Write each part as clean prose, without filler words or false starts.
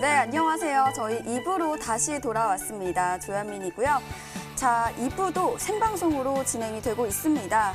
네, 안녕하세요. 저희 2부로 다시 돌아왔습니다. 조현민이고요. 자, 2부도 생방송으로 진행이 되고 있습니다.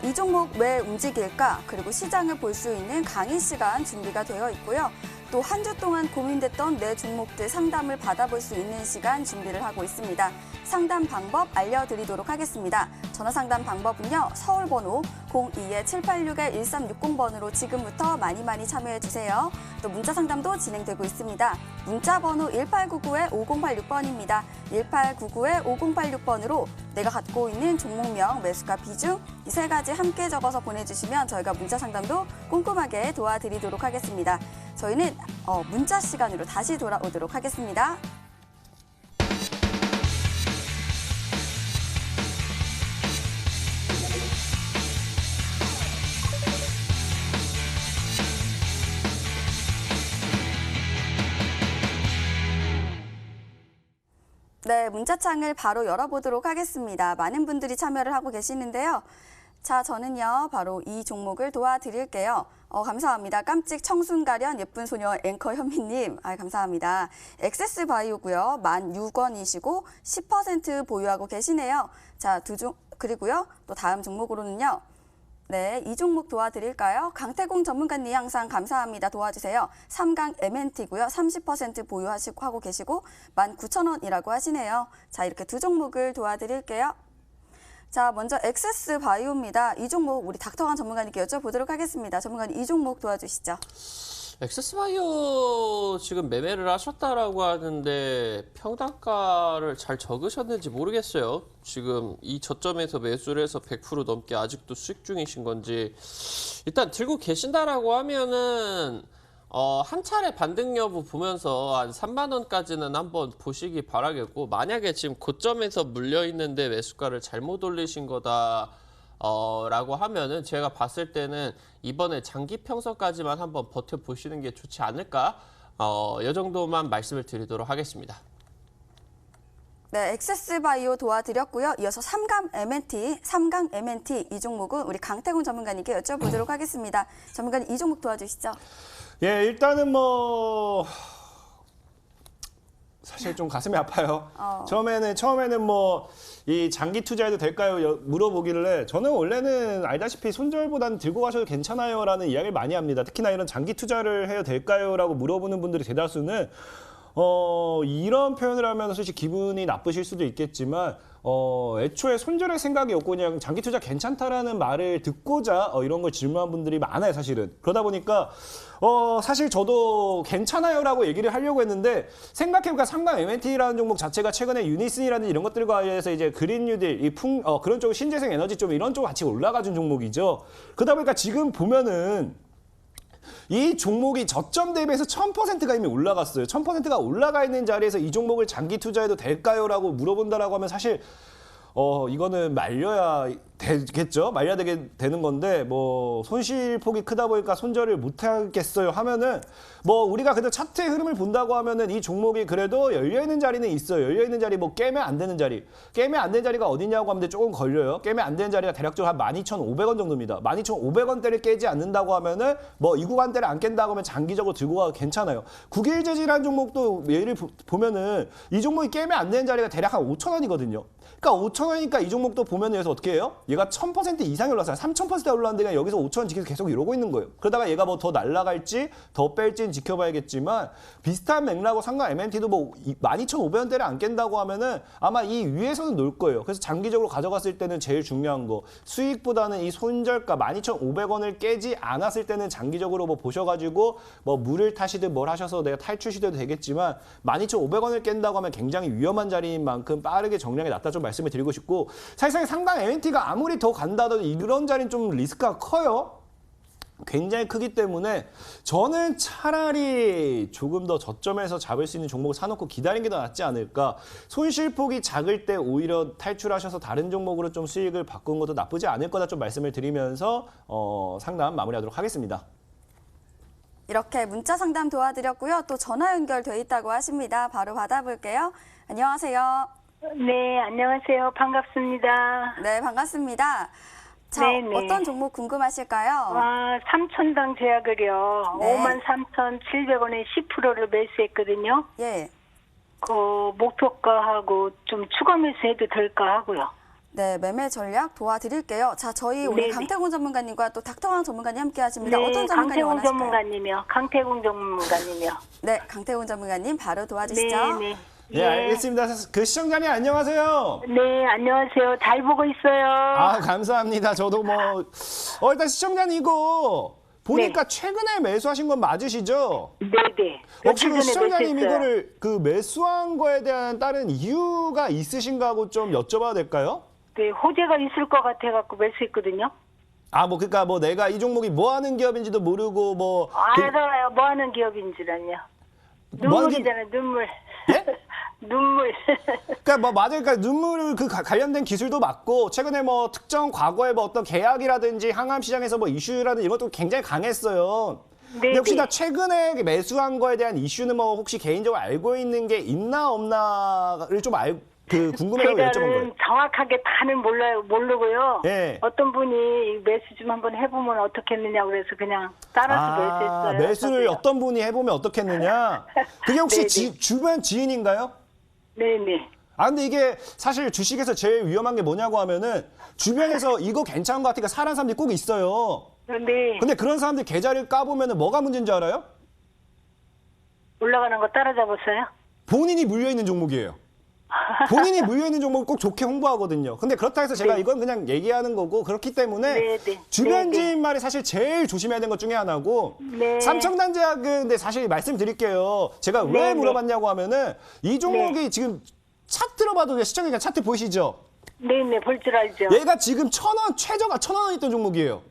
이 종목 왜 움직일까? 그리고 시장을 볼 수 있는 강의 시간 준비가 되어 있고요. 또 한 주 동안 고민됐던 내 종목들 상담을 받아볼 수 있는 시간 준비를 하고 있습니다. 상담 방법 알려드리도록 하겠습니다. 전화 상담 방법은요. 서울 번호 02-786-1360번으로 지금부터 많이 참여해주세요. 또 문자 상담도 진행되고 있습니다. 문자 번호 1899-5086번입니다. 1899-5086번으로 내가 갖고 있는 종목명, 매수가 비중 이 세 가지 함께 적어서 보내주시면 저희가 문자 상담도 꼼꼼하게 도와드리도록 하겠습니다. 저희는 문자 시간으로 다시 돌아오도록 하겠습니다. 네, 문자창을 바로 열어보도록 하겠습니다. 많은 분들이 참여를 하고 계시는데요. 자, 저는요, 바로 이 종목을 도와드릴게요. 감사합니다. 깜찍 청순가련 예쁜 소녀 앵커 현미님, 감사합니다. 엑세스바이오고요. 16,000원이시고 10% 보유하고 계시네요. 자, 그리고요, 또 다음 종목으로는요. 네, 이 종목 도와드릴까요? 강태공 전문가님 항상 감사합니다. 도와주세요. 3강 MNT고요. 30% 보유하고 계시고 19,000원이라고 하시네요. 자, 이렇게 두 종목을 도와드릴게요. 자, 먼저 엑세스 바이오입니다. 이 종목 우리 닥터강 전문가님께 여쭤보도록 하겠습니다. 전문가님, 이 종목 도와주시죠. 엑세스바이오 지금 매매를 하셨다라고 하는데 평단가를 잘 적으셨는지 모르겠어요. 지금 이 저점에서 매수를 해서 100% 넘게 아직도 수익 중이신 건지. 일단 들고 계신다라고 하면은 한 차례 반등 여부 보면서 한 3만 원까지는 한번 보시기 바라겠고, 만약에 지금 고점에서 물려 있는데 매수가를 잘못 올리신 거다 라고 하면은 제가 봤을 때는 이번에 장기 평선까지만 한번 버텨보시는 게 좋지 않을까, 이 정도만 말씀을 드리도록 하겠습니다. 네, 엑세스바이오 도와드렸고요. 이어서 3강 MNT 이 종목은 우리 강태군 전문가님께 여쭤보도록 하겠습니다. 전문가님, 이 종목 도와주시죠. 예, 일단은 뭐 사실 좀 가슴이 아파요. 처음에는 뭐 이 장기 투자해도 될까요? 물어보길래 저는 원래는 알다시피 손절보다는 들고 가셔도 괜찮아요라는 이야기를 많이 합니다. 특히나 이런 장기 투자를 해도 될까요?라고 물어보는 분들이 대다수는 이런 표현을 하면 솔직히 기분이 나쁘실 수도 있겠지만 애초에 손절할 생각이 없고 그냥 장기 투자 괜찮다라는 말을 듣고자 이런 걸 질문한 분들이 많아요, 사실은. 그러다 보니까 사실 저도 괜찮아요라고 얘기를 하려고 했는데 생각해보니까 삼강 MNT라는 종목 자체가 최근에 유니슨이라든지 이런 것들과 관련해서 이제 그린 뉴딜, 그런 쪽 신재생 에너지 쪽 이런 쪽 같이 올라가준 종목이죠. 그러다 보니까 지금 보면은 이 종목이 저점 대비해서 1000%가 이미 올라갔어요. 1000%가 올라가 있는 자리에서 이 종목을 장기 투자해도 될까요? 라고 물어본다라고 하면 사실 이거는 말려야 되겠죠. 말려야 되는 건데 뭐 손실폭이 크다 보니까 손절을 못 하겠어요 하면은 뭐 우리가 그래도 차트의 흐름을 본다고 하면은 이 종목이 그래도 열려 있는 자리는 있어요. 열려 있는 자리 뭐 깨면 안 되는 자리. 깨면 안 되는 자리가 어디냐고 하면 조금 걸려요. 깨면 안 되는 자리가 대략적으로 한 12,500원 정도입니다. 12,500원대를 깨지 않는다고 하면은 뭐 이 구간대를 안 깬다고 하면 장기적으로 들고 가도 괜찮아요. 국일재질이라는 종목도 예를 보면은 이 종목이 깨면 안 되는 자리가 대략 한 5,000원이거든요. 그러니까 5,000원이니까 이 종목도 보면 여기서 어떻게 해요? 얘가 1000% 이상이 올랐어요. 3000% 올랐는데 그냥 여기서 5,000원 지켜서 계속 이러고 있는 거예요. 그러다가 얘가 뭐 더 날아갈지 더 뺄지는 지켜봐야겠지만 비슷한 맥락으로 상강 MNT도 뭐 12,500원대를 안 깬다고 하면은 아마 이 위에서는 놀 거예요. 그래서 장기적으로 가져갔을 때는 제일 중요한 거 수익보다는 이 손절가 12,500원을 깨지 않았을 때는 장기적으로 뭐 보셔가지고 뭐 물을 타시든 뭘 하셔서 내가 탈출 시도도 되겠지만 12,500원을 깬다고 하면 굉장히 위험한 자리인 만큼 빠르게 정량이 낫다 좀 말씀을 드리고 싶고, 사실상 상당 MNT가 아무리 더 간다더니 이런 자리는 좀 리스크가 커요. 굉장히 크기 때문에 저는 차라리 조금 더 저점에서 잡을 수 있는 종목을 사놓고 기다리는 게 더 낫지 않을까. 손실폭이 작을 때 오히려 탈출하셔서 다른 종목으로 좀 수익을 바꾸는 것도 나쁘지 않을 거다 좀 말씀을 드리면서 상담 마무리하도록 하겠습니다. 이렇게 문자 상담 도와드렸고요. 또 전화 연결돼 있다고 하십니다. 바로 받아볼게요. 안녕하세요. 네, 안녕하세요. 반갑습니다. 네, 반갑습니다. 자, 네네. 어떤 종목 궁금하실까요? 삼천당 제약을요. 네. 53,700원에 10%를 매수했거든요. 예. 그 목표가하고 좀 추가 매수해도 될까 하고요. 네, 매매 전략 도와드릴게요. 자, 저희 오늘 네네. 강태공 전문가님과 또 닥터왕 전문가님 함께 하십니다. 네, 어떤 전문가님 강태공 원하실까요? 전문가님이요. 강태공 전문가님이요. 네, 강태공 전문가님 바로 도와주시죠. 네. 예, 알겠습니다. 그 시청자님 안녕하세요. 네, 안녕하세요. 잘 보고 있어요. 아, 감사합니다. 저도 일단 시청자님 이거 보니까 최근에 매수하신 건 맞으시죠? 네네. 혹시 그 며칠 전에 시청자님 매수했어요. 이거를 그 매수한 거에 대한 다른 이유가 있으신가 하고 좀 여쭤봐도 될까요? 네, 호재가 있을 것 같아갖고 매수했거든요. 그러니까 내가 이 종목이 뭐 하는 기업인지도 모르고 알아요. 뭐 하는 기업인지란요. 뭐 하는 눈물이잖아요, 눈물. 예? 눈물. 그러니까 맞아요. 그러니까 눈물 관련된 기술도 맞고 최근에 특정 과거에 어떤 계약이라든지 항암 시장에서 이슈라든지 이런 것도 굉장히 강했어요. 근데 혹시 나 최근에 매수한 거에 대한 이슈는 혹시 개인적으로 알고 있는 게 있나 없나를 좀 궁금해서 여쭤본 거예요. 제가는 정확하게 다는 모르고요. 예. 어떤 분이 매수 좀 한번 해보면 어떻겠느냐 그래서 그냥 따라서 매수했어요. 매수를 저도요. 어떤 분이 해보면 어떻겠느냐? 그게 혹시 네네. 주변 지인인가요? 네네. 근데 이게 사실 주식에서 제일 위험한 게 뭐냐고 하면은 주변에서 이거 괜찮은 것 같으니까 사는 사람들이 꼭 있어요. 근데 근데 그런 사람들 계좌를 까보면은 뭐가 문제인 줄 알아요? 올라가는 거 따라잡았어요? 본인이 물려있는 종목이에요. 본인이 물려있는 종목을 꼭 좋게 홍보하거든요. 근데 그렇다 해서 제가 네. 이건 그냥 얘기하는 거고 그렇기 때문에 네. 주변 네. 지인 말이 사실 제일 조심해야 되는 것 중에 하나고 네. 삼청단제약은 근데 사실 말씀드릴게요. 제가 왜 네. 물어봤냐고 하면은 이 종목이 지금 차트로 봐도 시청자 차트 보이시죠? 네네, 볼 줄 알죠. 얘가 지금 1,000원, 최저가 1,000원 있던 종목이에요.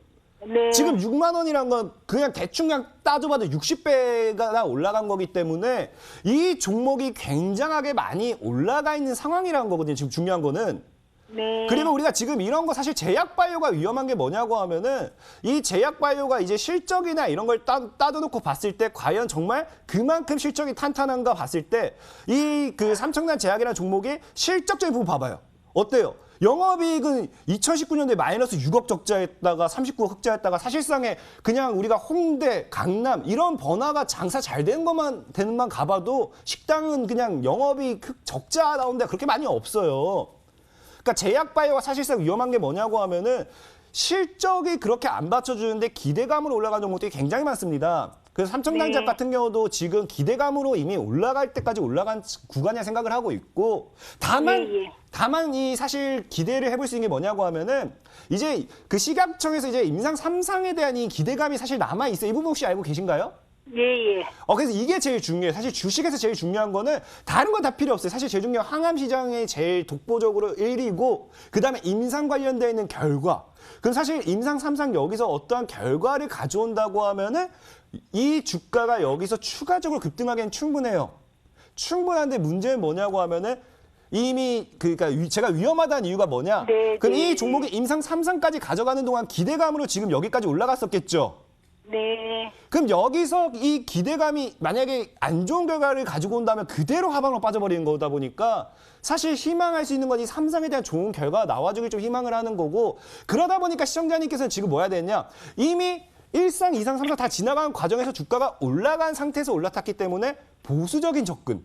네. 지금 6만 원이란 건 그냥 대충 그냥 따져봐도 60배가 올라간 거기 때문에 이 종목이 굉장하게 많이 올라가 있는 상황이라는 거거든요. 지금 중요한 거는. 네. 그리고 우리가 지금 이런 거 사실 제약바이오가 위험한 게 뭐냐고 하면은 이 제약바이오가 이제 실적이나 이런 걸 따져놓고 봤을 때 과연 정말 그만큼 실적이 탄탄한가 봤을 때 이 그 삼청단 제약이라는 종목이 실적적인 부분 봐봐요. 어때요? 영업이익은 2019년도에 마이너스 6억 적자했다가 39억 흑자했다가 사실상에 그냥 우리가 홍대, 강남 이런 번화가 장사 잘 되는 것만 가봐도 식당은 그냥 영업이익 적자 나오는 데가 그렇게 많이 없어요. 그러니까 제약바이오가 사실상 위험한 게 뭐냐고 하면은 실적이 그렇게 안 받쳐주는데 기대감으로 올라가는 종목들이 굉장히 많습니다. 그래서 삼청단제약 네. 같은 경우도 지금 기대감으로 이미 올라갈 때까지 올라간 구간이라 생각을 하고 있고 다만 이 사실 기대를 해볼 수 있는 게 뭐냐고 하면은 이제 그 식약청에서 이제 임상 3상에 대한 이 기대감이 사실 남아 있어요. 이 부분 혹시 알고 계신가요? 예. 그래서 이게 제일 중요해요. 사실 주식에서 제일 중요한 거는 다른 건 다 필요 없어요. 사실 제일 중요한 항암 시장이 제일 독보적으로 1위고 그다음에 임상 관련되어 있는 결과. 그럼 사실 임상 3상 여기서 어떠한 결과를 가져온다고 하면은 이 주가가 여기서 추가적으로 급등하기엔 충분해요. 충분한데 문제는 뭐냐고 하면은 이미 그러니까 제가 위험하다는 이유가 뭐냐? 네, 그럼 네. 이 종목이 임상 3상까지 가져가는 동안 기대감으로 지금 여기까지 올라갔었겠죠. 네. 그럼 여기서 이 기대감이 만약에 안 좋은 결과를 가지고 온다면 그대로 하방으로 빠져버리는 거다 보니까 사실 희망할 수 있는 건 이 삼상에 대한 좋은 결과가 나와주길 좀 희망을 하는 거고 그러다 보니까 시청자님께서는 지금 뭐 해야 되냐? 이미 1상, 2상, 3상 다 지나가는 과정에서 주가가 올라간 상태에서 올라탔기 때문에 보수적인 접근.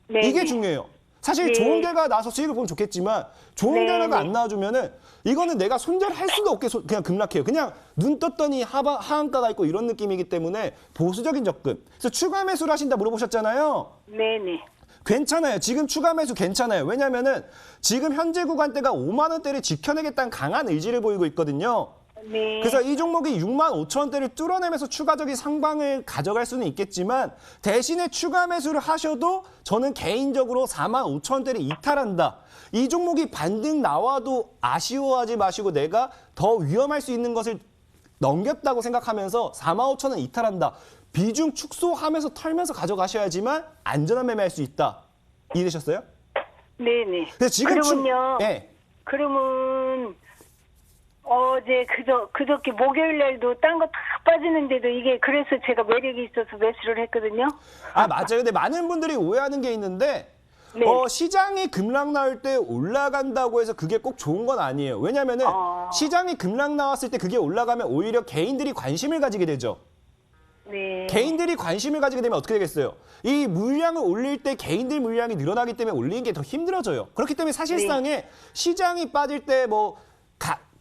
네. 이게 중요해요. 사실 네. 좋은 결과가 나와서 수익을 보면 좋겠지만 좋은 네, 결과가 네. 안 나와주면은 이거는 내가 손절할 수도 없게 그냥 급락해요. 그냥 눈 떴더니 하한가가 있고 이런 느낌이기 때문에 보수적인 접근. 그래서 추가 매수를 하신다 물어보셨잖아요. 네네. 괜찮아요. 지금 추가 매수 괜찮아요. 왜냐면은 지금 현재 구간대가 5만 원대를 지켜내겠다는 강한 의지를 보이고 있거든요. 네. 그래서 이 종목이 6만 5천 원대를 뚫어내면서 추가적인 상방을 가져갈 수는 있겠지만 대신에 추가 매수를 하셔도 저는 개인적으로 4만 5천 원대를 이탈한다. 이 종목이 반등 나와도 아쉬워하지 마시고 내가 더 위험할 수 있는 것을 넘겼다고 생각하면서 4만 5천 원 이탈한다. 비중 축소하면서 털면서 가져가셔야지만 안전한 매매할 수 있다. 이해되셨어요? 네네. 그래서 지금 그러면요. 네. 그러면 어제 그저께 목요일 날도 딴 거 다 빠지는데도 이게 그래서 제가 매력이 있어서 매수를 했거든요. 맞아요. 근데 많은 분들이 오해하는 게 있는데 네. 시장이 급락 나올 때 올라간다고 해서 그게 꼭 좋은 건 아니에요. 왜냐면은 시장이 급락 나왔을 때 그게 올라가면 오히려 개인들이 관심을 가지게 되죠. 네. 개인들이 관심을 가지게 되면 어떻게 되겠어요? 이 물량을 올릴 때 개인들 물량이 늘어나기 때문에 올리는 게 더 힘들어져요. 그렇기 때문에 사실상에 시장이 빠질 때 뭐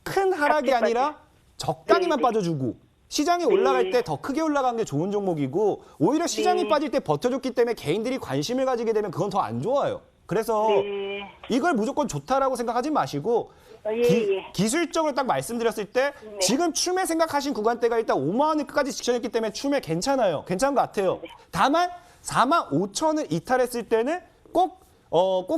큰 하락이 같이 아니라 적당히만 네. 빠져주고 시장이 올라갈 때 더 크게 올라간 게 좋은 종목이고 오히려 시장이 네. 빠질 때 버텨줬기 때문에 개인들이 관심을 가지게 되면 그건 더 안 좋아요. 그래서 네. 이걸 무조건 좋다라고 생각하지 마시고 예. 기술적으로 딱 말씀드렸을 때 지금 추매 생각하신 구간대가 일단 5만 원을 끝까지 직전했기 때문에 추매 괜찮아요. 괜찮은 것 같아요. 다만 4만 5천을 이탈했을 때는 꼭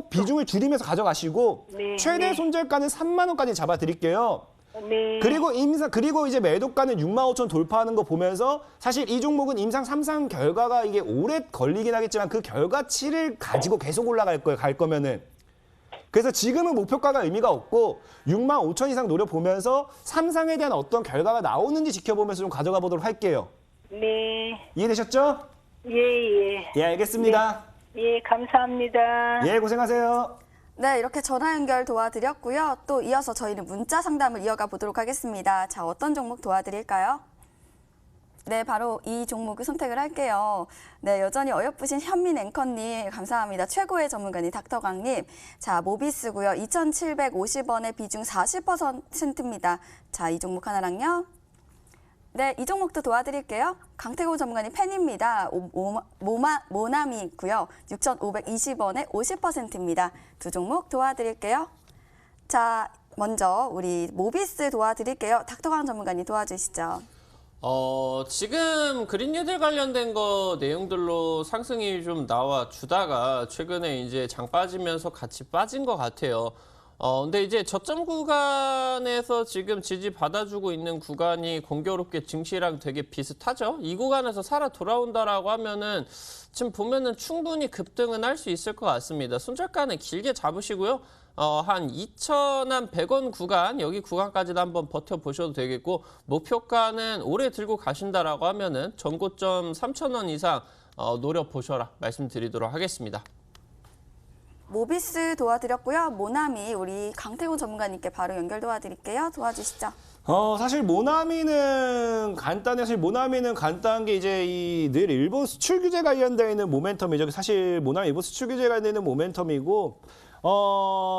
비중을 줄이면서 가져가시고 네, 최대 네. 손절가는 3만 원까지 잡아드릴게요. 네. 그리고 이제 매도가는 6만 5천 돌파하는 거 보면서 사실 이 종목은 임상 3상 결과가 이게 오래 걸리긴 하겠지만 그 결과치를 가지고 계속 올라갈 거예요. 갈 거면은. 그래서 지금은 목표가가 의미가 없고 6만 5천 이상 노려보면서 3상에 대한 어떤 결과가 나오는지 지켜보면서 좀 가져가 보도록 할게요. 네. 이해되셨죠? 예. 예, 알겠습니다. 예, 감사합니다. 예, 고생하세요. 네, 이렇게 전화 연결 도와드렸고요. 또 이어서 저희는 문자 상담을 이어가 보도록 하겠습니다. 자, 어떤 종목 도와드릴까요? 네, 바로 이 종목을 선택을 할게요. 네, 여전히 어여쁘신 현민 앵커님 감사합니다. 최고의 전문가님 닥터강님. 자, 모비스고요. 2,750원의 비중 40%입니다. 자, 이 종목 하나랑요. 네, 이 종목도 도와드릴게요. 강태고 전문가님 팬입니다. 모나미 있고요. 6,520원에 50%입니다. 두 종목 도와드릴게요. 자, 먼저 우리 모비스 도와드릴게요. 닥터강 전문가님 도와주시죠. 지금 그린뉴딜 관련된 거 내용들로 상승이 좀 나와 주다가 최근에 이제 장 빠지면서 같이 빠진 것 같아요. 근데 이제 저점 구간에서 지금 지지 받아주고 있는 구간이 공교롭게 증시랑 되게 비슷하죠. 이 구간에서 살아 돌아온다라고 하면은 지금 보면은 충분히 급등은 할 수 있을 것 같습니다. 손절가는 길게 잡으시고요. 한 2,100원 구간, 여기 구간까지도 한번 버텨보셔도 되겠고, 목표가는 오래 들고 가신다라고 하면은 전고점 3,000원 이상 노려보셔라 말씀드리도록 하겠습니다. 모비스 도와드렸고요. 모나미 우리 강태곤 전문가님께 바로 연결 도와드릴게요. 도와주시죠. 사실 모나미는 간단한 게 이제 늘 일본 수출 규제 관련되어 있는 모멘텀이죠. 사실 모나미 일본 수출 규제 관련되어 있는 모멘텀이고,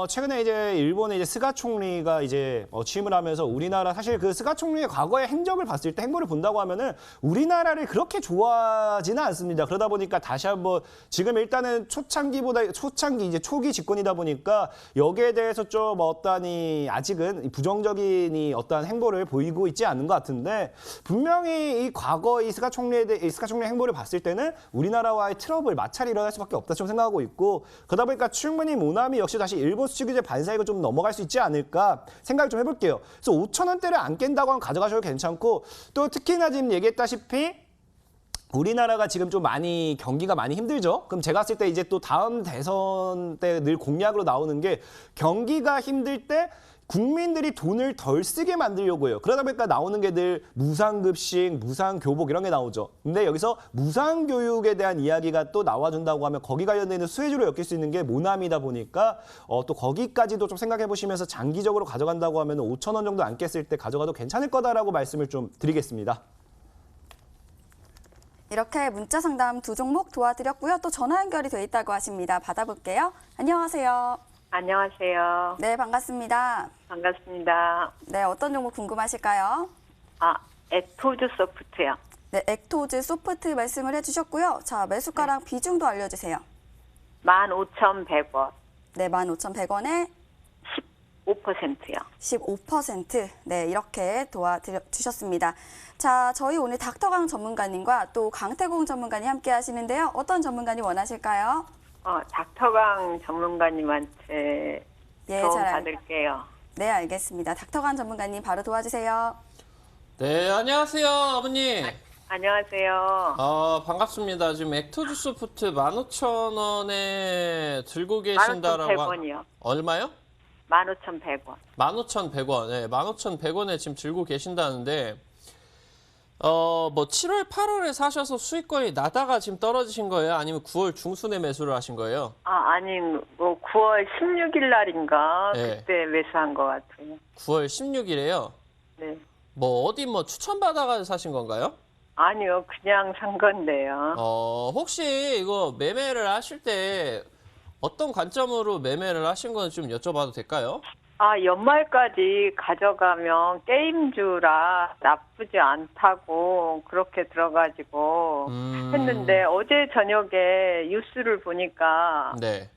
최근에 이제 일본의 이제 스가 총리가 이제 취임을 하면서 우리나라 사실 그 스가 총리의 과거의 행적을 봤을 때 행보를 본다고 하면은 우리나라를 그렇게 좋아하지는 않습니다. 그러다 보니까 다시 한번 지금 일단은 초창기 이제 초기 집권이다 보니까 여기에 대해서 좀 아직은 부정적인 어떠한 행보를 보이고 있지 않는 것 같은데 분명히 이 과거 이 스가 총리의 행보를 봤을 때는 우리나라와의 트러블 마찰이 일어날 수밖에 없다 좀 생각하고 있고 그러다 보니까 충분히 모나미 역시 다시 일본 수출 규제 반사이고 좀 넘어갈 수 있지 않을까 생각을 좀 해볼게요. 그래서 5,000원대를 안 깬다고 하면 가져가셔도 괜찮고 또 특히나 지금 얘기했다시피 우리나라가 지금 좀 경기가 많이 힘들죠. 그럼 제가 봤을 때 이제 또 다음 대선 때 늘 공약으로 나오는 게 경기가 힘들 때 국민들이 돈을 덜 쓰게 만들려고 해요. 그러다 보니까 나오는 게 늘 무상급식, 무상교복 이런 게 나오죠. 근데 여기서 무상교육에 대한 이야기가 또 나와준다고 하면 거기 관련된 수혜주로 엮일 수 있는 게 모나미다 보니까 또 거기까지도 좀 생각해 보시면서 장기적으로 가져간다고 하면 5,000원 정도 안 깼을 때 가져가도 괜찮을 거다라고 말씀을 좀 드리겠습니다. 이렇게 문자 상담 두 종목 도와드렸고요. 또 전화 연결이 돼 있다고 하십니다. 받아볼게요. 안녕하세요. 안녕하세요. 네, 반갑습니다. 반갑습니다. 네, 어떤 종목 궁금하실까요? 에토즈 소프트요. 네, 액토즈 소프트 말씀을 해주셨고요. 자, 매수가랑 비중도 알려주세요. 15,100원. 네, 15,100원에 15%요. 15%. 네, 이렇게 도와주셨습니다. 자, 저희 오늘 닥터강 전문가님과 또 강태공 전문가님 함께 하시는데요. 어떤 전문가님 원하실까요? 닥터강 전문가님한테 예, 도움 잘 받을게요. 네, 알겠습니다. 닥터강 전문가님 바로 도와주세요. 네, 안녕하세요, 아버님. 안녕하세요. 반갑습니다. 지금 액토즈 소프트 15,000원에 들고 계신다라고. 15,100원이요. 얼마요? 15,100원. 15,100원. 네, 15,100원에 지금 들고 계신다는데 뭐 7월, 8월에 사셔서 수익권이 나다가 지금 떨어지신 거예요? 아니면 9월 중순에 매수를 하신 거예요? 아니, 뭐 9월 16일 날인가 네. 그때 매수한 것 같아요. 9월 16일에요? 네. 뭐 어디 뭐 추천받아가지고 사신 건가요? 아니요, 그냥 산 건데요. 혹시 이거 매매를 하실 때 어떤 관점으로 매매를 하신 건지 좀 여쭤봐도 될까요? 연말까지 가져가면 게임주라 나쁘지 않다고 그렇게 들어가지고 했는데 어제 저녁에 뉴스를 보니까 네.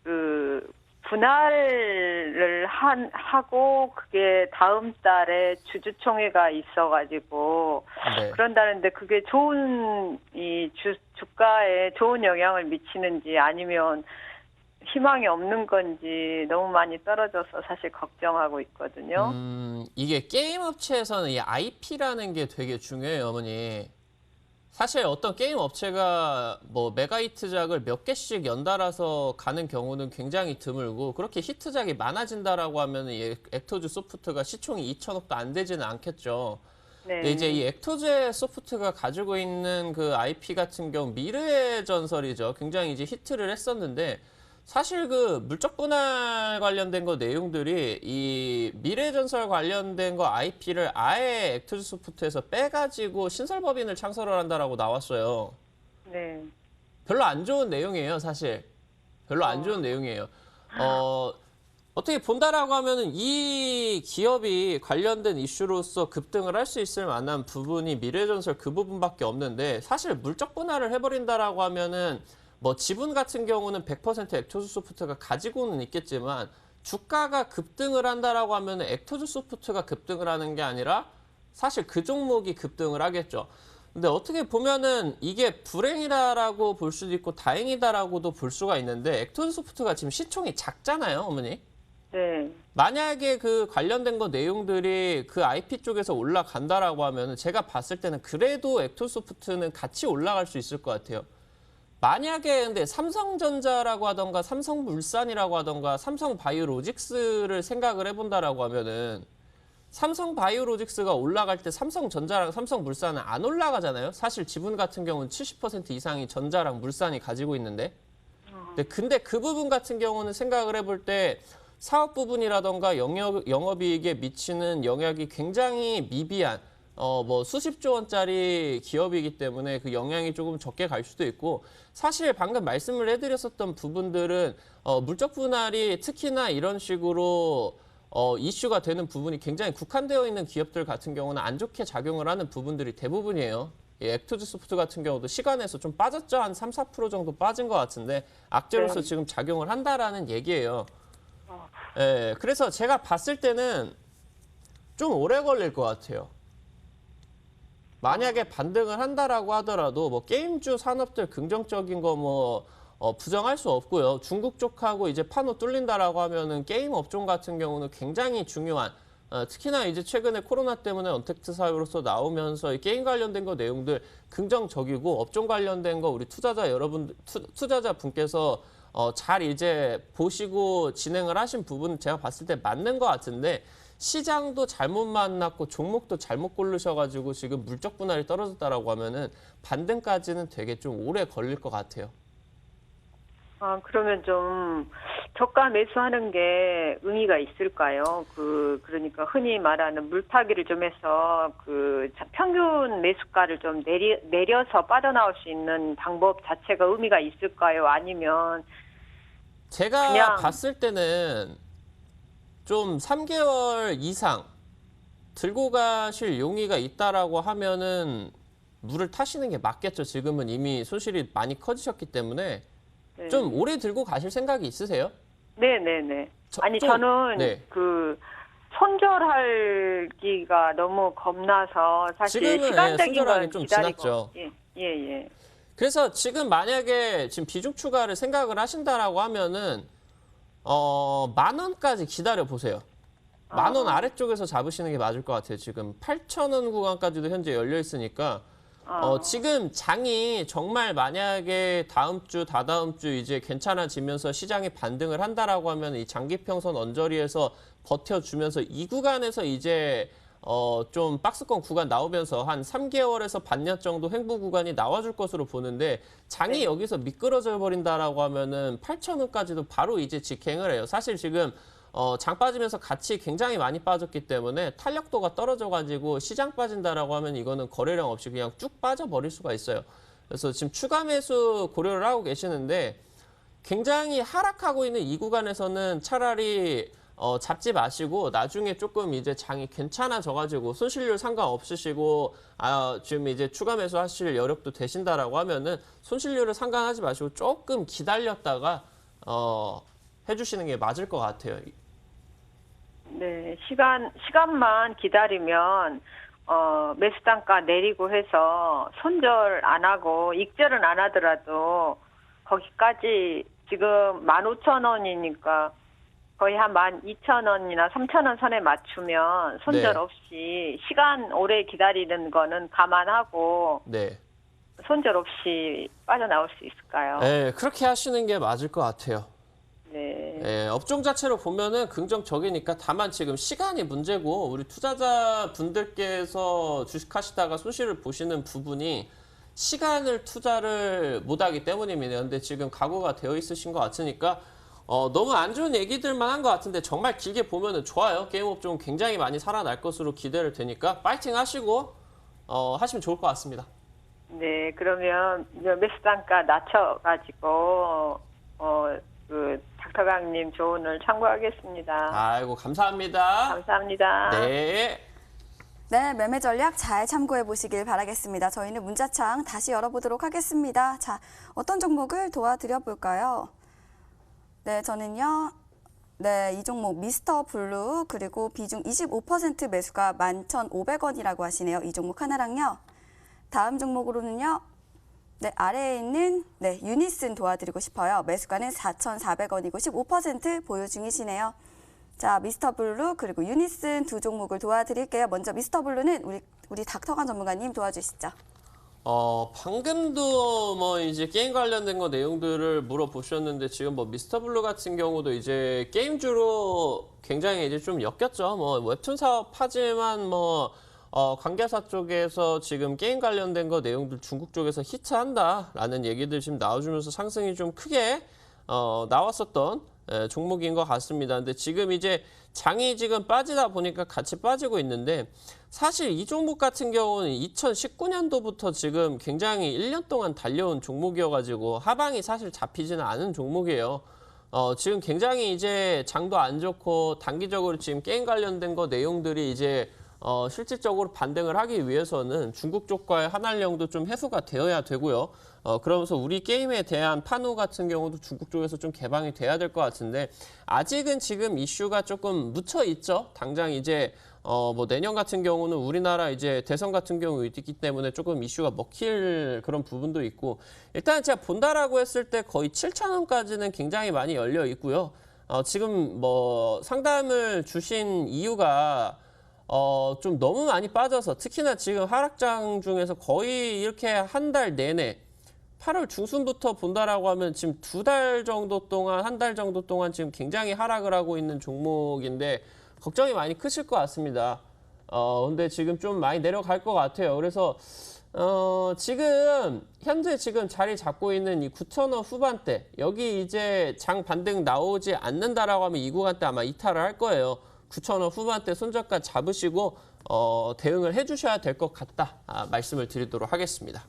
그 분할을 하고 그게 다음 달에 주주총회가 있어가지고 네. 그런다는데 그게 좋은 주가에 좋은 영향을 미치는지 아니면 희망이 없는 건지 너무 많이 떨어져서 사실 걱정하고 있거든요. 이게 게임 업체에서는 이 IP라는 게 되게 중요해요, 어머니. 사실 어떤 게임 업체가 뭐 메가히트작을 몇 개씩 연달아서 가는 경우는 굉장히 드물고 그렇게 히트작이 많아진다라고 하면 이 액토즈 소프트가 시총이 2천억도 안 되지는 않겠죠. 네. 근데 이제 이 액토즈 소프트가 가지고 있는 그 IP 같은 경우 미래의 전설이죠. 굉장히 이제 히트를 했었는데 사실 그 물적 분할 관련된 거 내용들이 이 미래전설 관련된 거 IP를 아예 액토즈 소프트에서 빼가지고 신설법인을 창설을 한다라고 나왔어요. 네. 별로 안 좋은 내용이에요, 사실. 별로 안 좋은 내용이에요. 어떻게 본다라고 하면은 이 기업이 관련된 이슈로서 급등을 할 수 있을 만한 부분이 미래전설 그 부분밖에 없는데 사실 물적 분할을 해버린다라고 하면은 뭐 지분 같은 경우는 100% 액토즈 소프트가 가지고는 있겠지만 주가가 급등을 한다라고 하면 액토즈 소프트가 급등을 하는 게 아니라 사실 그 종목이 급등을 하겠죠. 근데 어떻게 보면은 이게 불행이다라고 볼 수도 있고 다행이다라고도 볼 수가 있는데 액토즈 소프트가 지금 시총이 작잖아요, 어머니. 네. 만약에 그 관련된 거 내용들이 그 IP 쪽에서 올라간다라고 하면은 제가 봤을 때는 그래도 액토즈 소프트는 같이 올라갈 수 있을 것 같아요. 만약에 근데 삼성전자라고 하던가 삼성물산이라고 하던가 삼성바이오로직스를 생각을 해본다라고 하면은 삼성바이오로직스가 올라갈 때 삼성전자랑 삼성물산은 안 올라가잖아요. 사실 지분 같은 경우는 70% 이상이 전자랑 물산이 가지고 있는데. 근데 그 부분 같은 경우는 생각을 해볼 때 사업 부분이라던가 영업이익에 미치는 영향이 굉장히 미비한 뭐 수십조 원짜리 기업이기 때문에 그 영향이 조금 적게 갈 수도 있고 사실 방금 말씀을 해드렸었던 부분들은 물적 분할이 특히나 이런 식으로 이슈가 되는 부분이 굉장히 국한되어 있는 기업들 같은 경우는 안 좋게 작용을 하는 부분들이 대부분이에요. 액토즈 소프트 같은 경우도 시간에서 좀 빠졌죠. 한 3, 4% 정도 빠진 것 같은데 악재로서 지금 작용을 한다라는 얘기예요. 예, 그래서 제가 봤을 때는 좀 오래 걸릴 것 같아요. 만약에 반등을 한다라고 하더라도 뭐 게임주 산업들 긍정적인 거 뭐 부정할 수 없고요. 중국 쪽하고 이제 판호 뚫린다라고 하면은 게임 업종 같은 경우는 굉장히 중요한 특히나 이제 최근에 코로나 때문에 언택트 사유로서 나오면서 이 게임 관련된 거 내용들 긍정적이고 업종 관련된 거 우리 투자자 분께서 잘 이제 보시고 진행을 하신 부분 제가 봤을 때 맞는 것 같은데 시장도 잘못 만났고 종목도 잘못 고르셔가지고 지금 물적 분할이 떨어졌다라고 하면은 반등까지는 되게 좀 오래 걸릴 것 같아요. 그러면 좀 저가 매수하는 게 의미가 있을까요? 그러니까 흔히 말하는 물타기를 좀 해서 그 평균 매수가를 좀 내려서 빠져나올 수 있는 방법 자체가 의미가 있을까요? 아니면 제가 그냥 봤을 때는 좀 3개월 이상 들고 가실 용의가 있다라고 하면은 물을 타시는 게 맞겠죠. 지금은 이미 손실이 많이 커지셨기 때문에 네. 좀 오래 들고 가실 생각이 있으세요? 네네네. 좀, 저는 네. 손절하기가 너무 겁나서 사실 지금은 시간적인 손절하기 건 좀 기다리고. 지났죠. 예. 그래서 지금 만약에 지금 비중 추가를 생각을 하신다라고 하면은 10,000원까지 기다려 보세요. 10,000원 아래쪽에서 잡으시는 게 맞을 것 같아요. 지금 8,000원 구간까지도 현재 열려 있으니까 지금 장이 정말 만약에 다음 주, 다다음 주 이제 괜찮아지면서 시장이 반등을 한다라고 하면 이 장기평선 언저리에서 버텨주면서 이 구간에서 이제 좀 박스권 구간 나오면서 한 3개월에서 반년 정도 횡보 구간이 나와줄 것으로 보는데 장이 네. 여기서 미끄러져 버린다라고 하면은 8,000원까지도 바로 이제 직행을 해요. 사실 지금 장 빠지면서 같이 굉장히 많이 빠졌기 때문에 탄력도가 떨어져가지고 시장 빠진다라고 하면 이거는 거래량 없이 그냥 쭉 빠져버릴 수가 있어요. 그래서 지금 추가 매수 고려를 하고 계시는데 굉장히 하락하고 있는 이 구간에서는 차라리 잡지 마시고 나중에 조금 이제 장이 괜찮아져가지고 손실률 상관없으시고 지금 이제 추가 매수하실 여력도 되신다라고 하면은 손실률을 상관하지 마시고 조금 기다렸다가 해주시는 게 맞을 것 같아요. 네, 시간만 기다리면 매수 단가 내리고 해서 손절 안 하고 익절은 안 하더라도 거기까지 지금 15,000원이니까 거의 한 12,000원이나 3,000원 선에 맞추면 손절 네. 없이 시간 오래 기다리는 거는 감안하고 네. 손절 없이 빠져나올 수 있을까요? 네, 그렇게 하시는 게 맞을 것 같아요. 네. 네, 업종 자체로 보면은 긍정적이니까 다만 지금 시간이 문제고 우리 투자자 분들께서 주식하시다가 손실을 보시는 부분이 시간을 투자를 못하기 때문입니다. 근데 지금 각오가 되어 있으신 것 같으니까 너무 안 좋은 얘기들만 한 것 같은데 정말 길게 보면은 좋아요. 게임 업종은 굉장히 많이 살아날 것으로 기대를 되니까 파이팅 하시고 하시면 좋을 것 같습니다. 네, 그러면 매수 단가 낮춰가지고 닥터강님 조언을 참고하겠습니다. 아이고 감사합니다. 감사합니다. 네. 네, 매매 전략 잘 참고해 보시길 바라겠습니다. 저희는 문자창 다시 열어보도록 하겠습니다. 자, 어떤 종목을 도와드려 볼까요? 네, 저는요. 네, 이 종목 미스터 블루 그리고 비중 25% 매수가 11,500원이라고 하시네요. 이 종목 하나랑요. 다음 종목으로는요. 네, 아래에 있는 유니슨 도와드리고 싶어요. 매수가는 4,400원이고 15% 보유 중이시네요. 자, 미스터 블루 그리고 유니슨 두 종목을 도와드릴게요. 먼저 미스터 블루는 우리 닥터관 전문가님 도와주시죠. 방금도 뭐 이제 게임 관련된 거 내용들을 물어보셨는데 지금 뭐 미스터 블루 같은 경우도 이제 게임주로 굉장히 이제 좀 엮였죠. 뭐 웹툰 사업 하지만 뭐 관계사 쪽에서 지금 게임 관련된 거 내용들 중국 쪽에서 히트한다라는 얘기들 지금 나와주면서 상승이 좀 크게 나왔었던 종목인 것 같습니다. 근데 지금 이제 장이 지금 빠지다 보니까 같이 빠지고 있는데 사실 이 종목 같은 경우는 2019년도부터 지금 굉장히 1년 동안 달려온 종목이어가지고 하방이 사실 잡히지는 않은 종목이에요. 지금 굉장히 이제 장도 안 좋고 단기적으로 지금 게임 관련된 거 내용들이 이제 실질적으로 반등을 하기 위해서는 중국 쪽과의 한한령도 좀 해소가 되어야 되고요. 그러면서 우리 게임에 대한 판호 같은 경우도 중국 쪽에서 좀 개방이 돼야 될 것 같은데 아직은 지금 이슈가 조금 묻혀 있죠. 당장 이제 뭐 내년 같은 경우는 우리나라 이제 대선 같은 경우 있기 때문에 조금 이슈가 먹힐 그런 부분도 있고 일단 제가 본다라고 했을 때 거의 7,000원까지는 굉장히 많이 열려 있고요. 지금 뭐 상담을 주신 이유가 좀 너무 많이 빠져서 특히나 지금 하락장 중에서 거의 이렇게 한 달 내내 8월 중순부터 본다라고 하면 지금 2달 정도 동안, 한 달 정도 동안 지금 굉장히 하락을 하고 있는 종목인데 걱정이 많이 크실 것 같습니다. 근데 지금 좀 많이 내려갈 것 같아요. 그래서 지금 현재 지금 자리 잡고 있는 이 9,000원 후반대 여기 이제 장 반등 나오지 않는다라고 하면 이 구간대 아마 이탈을 할 거예요. 9,000원 후반대 손절가 잡으시고 대응을 해주셔야 될 것 같다 말씀을 드리도록 하겠습니다.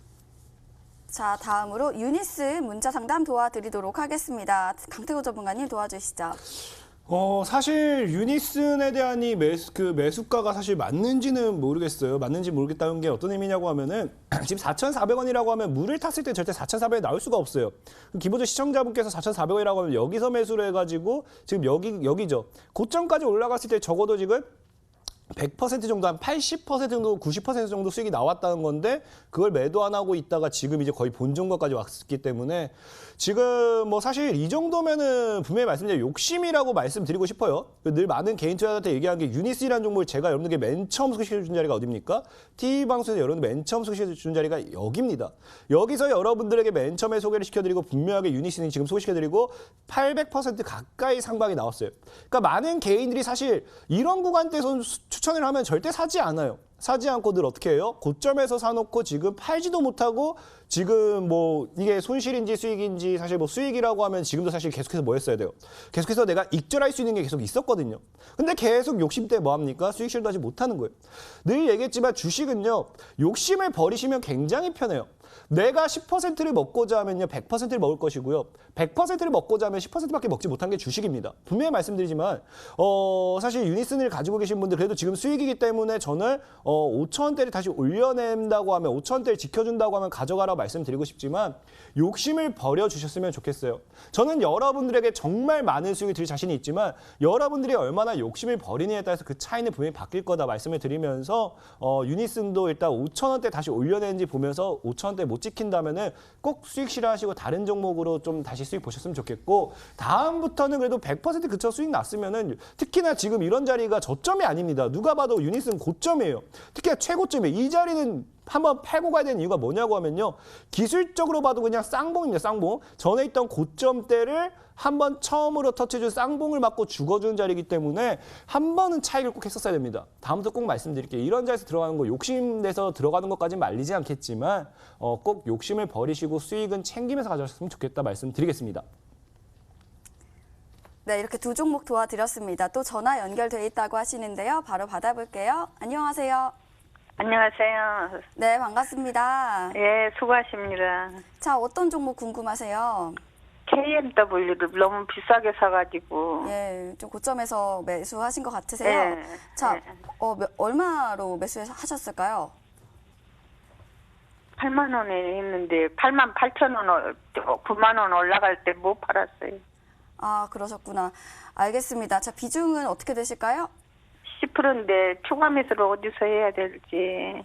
자, 다음으로 유니스 문자 상담 도와드리도록 하겠습니다. 강태호 전문가님 도와주시죠. 사실 유니슨에 대한 이 매수가가 사실 맞는지는 모르겠어요. 맞는지 모르겠다는 게 어떤 의미냐고 하면은 지금 4,400원이라고 하면 물을 탔을 때 절대 4,400원이 나올 수가 없어요. 기본적으로 시청자분께서 4,400원이라고 하면 여기서 매수를 해가지고 지금 여기죠. 고점까지 올라갔을 때 적어도 지금 100% 정도, 한 80% 정도, 90% 정도 수익이 나왔다는 건데 그걸 매도 안 하고 있다가 지금 이제 거의 본종가까지 왔기 때문에 지금 뭐 사실 이 정도면은 분명히 말씀드린 욕심이라고 말씀드리고 싶어요. 늘 많은 개인 투자자한테 얘기한 게 유니스라는 종목을 제가 여러분들께 맨 처음 소개시켜 준 자리가 어디입니까? TV방송에서 여러분들 맨 처음 소개시켜 준 자리가 여기입니다. 여기서 여러분들에게 맨 처음에 소개를 시켜드리고 분명하게 유니스는 지금 소개시켜드리고 800% 가까이 상방이 나왔어요. 그러니까 많은 개인들이 사실 이런 구간대에서 추천을 하면 절대 사지 않아요. 사지 않고 늘 어떻게 해요? 고점에서 사놓고 지금 팔지도 못하고 지금 뭐 이게 손실인지 수익인지 사실 뭐 수익이라고 하면 지금도 사실 계속해서 뭐 했어야 돼요? 계속해서 내가 익절할 수 있는 게 계속 있었거든요. 근데 계속 욕심 때문에 뭐 합니까? 수익 실도 하지 못하는 거예요. 늘 얘기했지만 주식은요. 욕심을 버리시면 굉장히 편해요. 내가 10%를 먹고자 하면요. 100%를 먹을 것이고요. 100%를 먹고자 하면 10%밖에 먹지 못한 게 주식입니다. 분명히 말씀드리지만 사실 유니슨을 가지고 계신 분들 그래도 지금 수익이기 때문에 저는 5,000원대를 다시 올려낸다고 하면 5,000원대를 지켜준다고 하면 가져가라고 말씀드리고 싶지만 욕심을 버려주셨으면 좋겠어요. 저는 여러분들에게 정말 많은 수익을 드릴 자신이 있지만 여러분들이 얼마나 욕심을 버리느냐에 따라서 그 차이는 분명히 바뀔 거다 말씀을 드리면서 유니슨도 일단 5,000원대 다시 올려내는지 보면서 5,000원대 못 지킨다면은 꼭 수익 실현하시고 다른 종목으로 좀 다시 수익 보셨으면 좋겠고 다음부터는 그래도 100% 그쵸 수익 났으면은 특히나 지금 이런 자리가 저점이 아닙니다. 누가 봐도 유니슨 고점이에요. 특히나 최고점이에요. 이 자리는 한번 팔고 가야 되는 이유가 뭐냐고 하면요. 기술적으로 봐도 그냥 쌍봉입니다. 쌍봉. 전에 있던 고점대를 한번 처음으로 터치해준 쌍봉을 맞고 죽어주는 자리이기 때문에 한 번은 차익을 꼭 했었어야 됩니다. 다음부터 꼭 말씀드릴게요. 이런 자리에서 들어가는 거 욕심내서 들어가는 것까지는 말리지 않겠지만 꼭 욕심을 버리시고 수익은 챙기면서 가져가셨으면 좋겠다 말씀드리겠습니다. 네, 이렇게 두 종목 도와드렸습니다. 또 전화 연결돼 있다고 하시는데요. 바로 받아볼게요. 안녕하세요. 안녕하세요. 네, 반갑습니다. 예, 수고하십니다. 자, 어떤 종목 궁금하세요? KMW를 너무 비싸게 사가지고. 예, 좀 고점에서 매수하신 것 같으세요. 네, 자, 네. 얼마로 매수하셨을까요? 8만 원에 했는데 8만 8천 원, 9만 원 올라갈 때 못 팔았어요. 아, 그러셨구나. 알겠습니다. 자, 비중은 어떻게 되실까요? 10%인데 추가 매수를 어디서 해야 될지,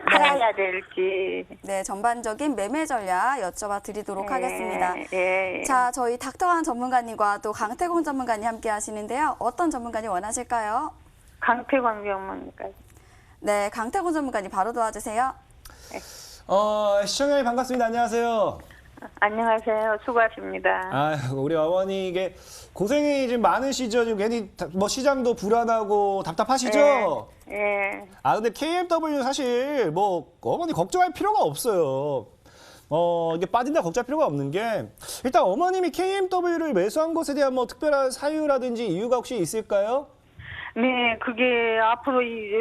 팔아야 될지. 네, 전반적인 매매 전략 여쭤봐 드리도록 하겠습니다. 예. 자, 저희 닥터한 전문가님과 또 강태공 전문가님 함께 하시는데요. 어떤 전문가님 원하실까요? 강태광 병원이니까. 네, 강태공 전문가님 바로 도와주세요. 시청자님 반갑습니다. 안녕하세요. 안녕하세요. 수고하십니다. 아이고, 우리 어머니 이게 고생이 좀 많으시죠? 지금 괜히 뭐 시장도 불안하고 답답하시죠? 예. 근데 KMW 사실 뭐 어머니 걱정할 필요가 없어요. 이게 빠진다 걱정할 필요가 없는 게 일단 어머님이 KMW를 매수한 것에 대한 뭐 특별한 사유라든지 이유가 혹시 있을까요? 네, 그게 앞으로 이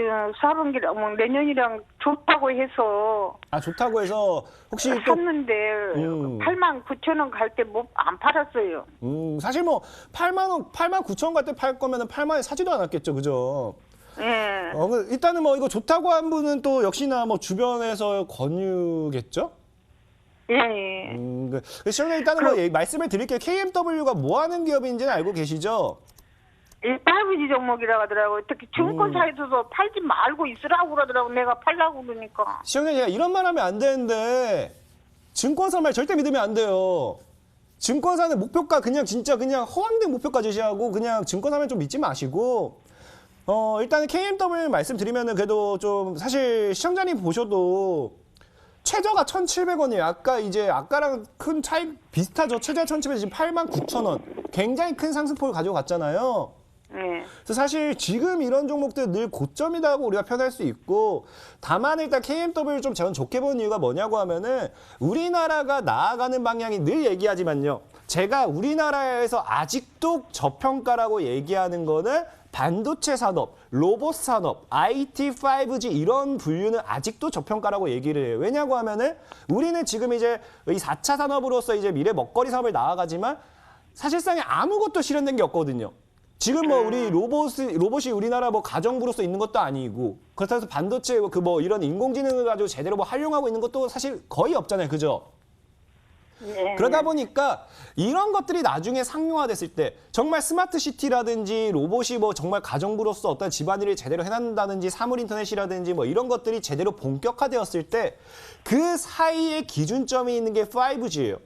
사분기랑 내년이랑 좋다고 해서 좋다고 해서 혹시 또 샀는데 8만 9천 원 갈 때 뭐 안 팔았어요. 사실 뭐 8만 9천 원 갈 때 팔 거면은 8만에 사지도 않았겠죠, 그죠? 예. 일단은 뭐 이거 좋다고 한 분은 또 역시나 뭐 주변에서 권유겠죠? 예. 시청자 일단은 뭐 말씀을 드릴게요. KMW가 뭐 하는 기업인지는 알고 계시죠? 이 파이브지 종목이라고 하더라고요. 특히 증권사에서도 팔지 말고 있으라고 그러더라고. 내가 팔라고 그러니까. 시청자 제가 이런 말 하면 안 되는데 증권사 말 절대 믿으면 안 돼요. 증권사는 목표가 그냥 진짜 그냥 허황된 목표가 제시하고 그냥 증권사면 좀 믿지 마시고 일단은 KMW 말씀드리면은 그래도 좀 사실 시청자님 보셔도 최저가 1,700원이에요. 아까랑 큰 차이 비슷하죠. 최저 1,700원 지금 89,000원. 굉장히 큰 상승폭을 가지고 갔잖아요. 네. 그래서 사실 지금 이런 종목들 늘 고점이라고 우리가 표현할 수 있고 다만 일단 KMW를 좀 저는 좋게 보는 이유가 뭐냐고 하면은 우리나라가 나아가는 방향이 늘 얘기하지만요. 제가 우리나라에서 아직도 저평가라고 얘기하는 거는 반도체 산업, 로봇 산업, IT, 5G 이런 분류는 아직도 저평가라고 얘기를 해요. 왜냐고 하면은 우리는 지금 이제 이 4차 산업으로서 이제 미래 먹거리 사업을 나아가지만 사실상에 아무것도 실현된 게 없거든요. 지금 뭐 우리 로봇이 우리나라 뭐 가정부로서 있는 것도 아니고 그렇다고 해서 반도체 그 뭐 이런 인공지능을 가지고 제대로 뭐 활용하고 있는 것도 사실 거의 없잖아요. 그죠? 네. 그러다 보니까 이런 것들이 나중에 상용화됐을 때 정말 스마트 시티라든지 로봇이 뭐 정말 가정부로서 어떤 집안일을 제대로 해낸다든지 사물 인터넷이라든지 뭐 이런 것들이 제대로 본격화되었을 때 그 사이에 기준점이 있는 게 5G예요.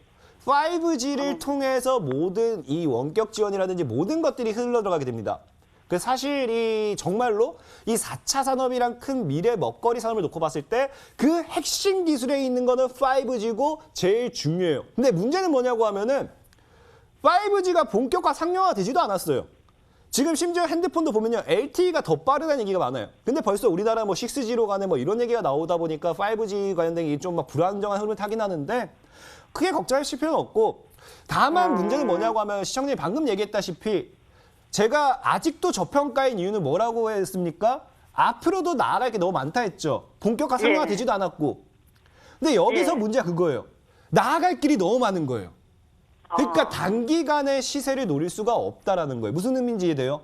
5G를 통해서 모든 이 원격 지원이라든지 모든 것들이 흘러 들어가게 됩니다. 그 사실 이 정말로 이 4차 산업이랑 큰 미래 먹거리 산업을 놓고 봤을 때 그 핵심 기술에 있는 거는 5G고 제일 중요해요. 근데 문제는 뭐냐고 하면은 5G가 본격화 상용화 되지도 않았어요. 지금 심지어 핸드폰도 보면요. LTE가 더 빠르다는 얘기가 많아요. 근데 벌써 우리나라 뭐 6G로 가네 뭐 이런 얘기가 나오다 보니까 5G 관련된 게 좀 막 불안정한 흐름을 타긴 하는데 크게 걱정하실 필요는 없고 다만 문제는 뭐냐고 하면 시청자님 방금 얘기했다시피 제가 아직도 저평가인 이유는 뭐라고 했습니까? 앞으로도 나아갈 게 너무 많다 했죠. 본격화 상용화 되지도 않았고. 근데 여기서 문제가 그거예요. 나아갈 길이 너무 많은 거예요. 그러니까 단기간에 시세를 노릴 수가 없다라는 거예요. 무슨 의미인지 이해돼요?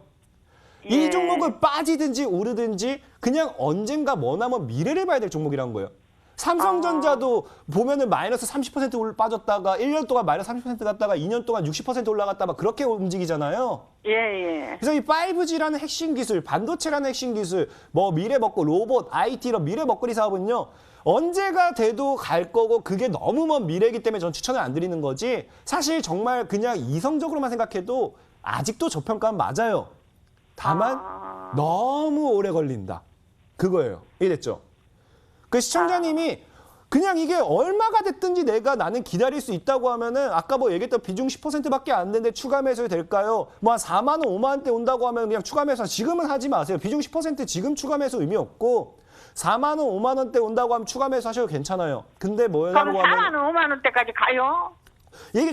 이 종목은 빠지든지 오르든지 그냥 언젠가 머나먼 미래를 봐야 될 종목이라는 거예요. 삼성전자도 보면은 마이너스 30% 빠졌다가 1년 동안 마이너스 30% 갔다가 2년 동안 60% 올라갔다 막 그렇게 움직이잖아요. 그래서 이 5G라는 핵심 기술, 반도체라는 핵심 기술, 뭐 미래 먹고 로봇, IT 이런 미래 먹거리 사업은요. 언제가 돼도 갈 거고 그게 너무 먼 미래이기 때문에 전 추천을 안 드리는 거지. 사실 정말 그냥 이성적으로만 생각해도 아직도 저평가는 맞아요. 다만 너무 오래 걸린다. 그거예요. 이해됐죠? 그 시청자님이 그냥 이게 얼마가 됐든지 나는 기다릴 수 있다고 하면은 아까 뭐 얘기했던 비중 10%밖에 안 되는데 추가 매수 될까요? 뭐 한 4만 원, 5만 원대 온다고 하면 그냥 추가 매수 지금은 하지 마세요. 비중 10% 지금 추가 매수 의미 없고 4만 원, 5만 원대 온다고 하면 추가 매수 하셔도 괜찮아요. 근데 뭐냐고 그럼 하면 4만 원, 5만 원대까지 가요?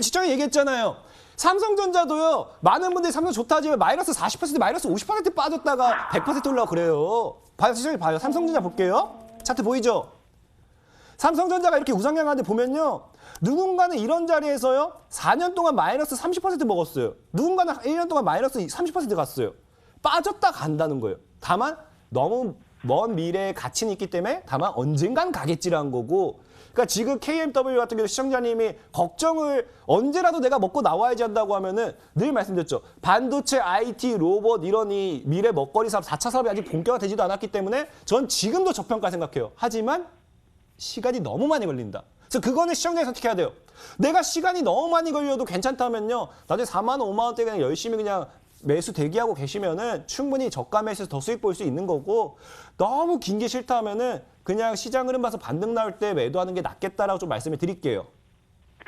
시청자 얘기했잖아요. 삼성전자도요. 많은 분들이 삼성 좋다 하지만 마이너스 40%, 마이너스 50% 빠졌다가 100% 올라가고 그래요. 봐요, 시청자 봐요. 삼성전자 볼게요. 차트 보이죠? 삼성전자가 이렇게 우상향 하는데 보면요. 누군가는 이런 자리에서요. 4년 동안 마이너스 30% 먹었어요. 누군가는 1년 동안 마이너스 30% 갔어요. 빠졌다 간다는 거예요. 다만 너무 먼 미래에 가치는 있기 때문에 다만 언젠간 가겠지라는 거고 그러니까 지금 KMW 같은 경우 시청자님이 걱정을 언제라도 내가 먹고 나와야지 한다고 하면은 늘 말씀드렸죠. 반도체, IT, 로봇 이런 이 미래 먹거리 사업, 4차 사업이 아직 본격화되지도 않았기 때문에 전 지금도 저평가 생각해요. 하지만 시간이 너무 많이 걸린다. 그래서 그거는 시청자이 선택해야 돼요. 내가 시간이 너무 많이 걸려도 괜찮다면요. 나중에 4만 원, 5만 원대 그냥 열심히 그냥 매수 대기하고 계시면은 충분히 저가 매수해서 더 수익 볼 수 있는 거고 너무 긴 게 싫다 하면은 그냥 시장 흐름 봐서 반등 나올 때 매도하는 게 낫겠다라고 좀 말씀을 드릴게요.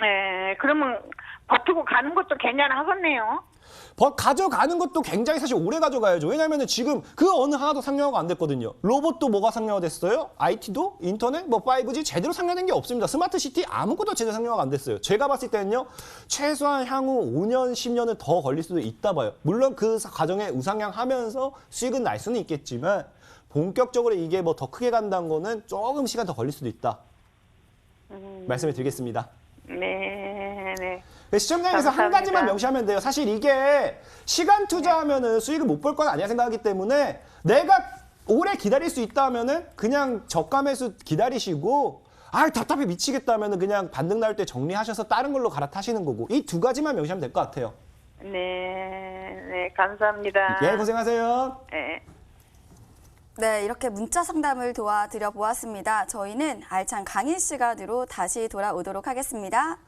네, 그러면 버티고 가는 것도 괜찮하겠네요. 가져가는 것도 굉장히 사실 오래 가져가야죠. 왜냐하면 지금 그 어느 하나도 상용화가 안 됐거든요. 로봇도 뭐가 상용화 됐어요? IT도? 인터넷? 뭐 5G? 제대로 상용화된 게 없습니다. 스마트시티 아무것도 제대로 상용화가 안 됐어요. 제가 봤을 때는요. 최소한 향후 5년, 10년은 더 걸릴 수도 있다 봐요. 물론 그 과정에 우상향하면서 수익은 날 수는 있겠지만 본격적으로 이게 뭐 더 크게 간다는 거는 조금 시간 더 걸릴 수도 있다. 말씀을 드리겠습니다. 네. 시청자님께서 한 감사합니다. 가지만 명시하면 돼요. 사실 이게 시간 투자하면은 수익을 못 볼 건 아니야 생각하기 때문에 내가 오래 기다릴 수 있다 하면은 그냥 저가 매수 기다리시고 답답해 미치겠다 하면은 그냥 반등 나올 때 정리하셔서 다른 걸로 갈아타시는 거고 이 두 가지만 명시하면 될 것 같아요. 네, 감사합니다. 예, 고생하세요. 네. 네, 이렇게 문자 상담을 도와드려 보았습니다. 저희는 알찬 강의 시간으로 다시 돌아오도록 하겠습니다.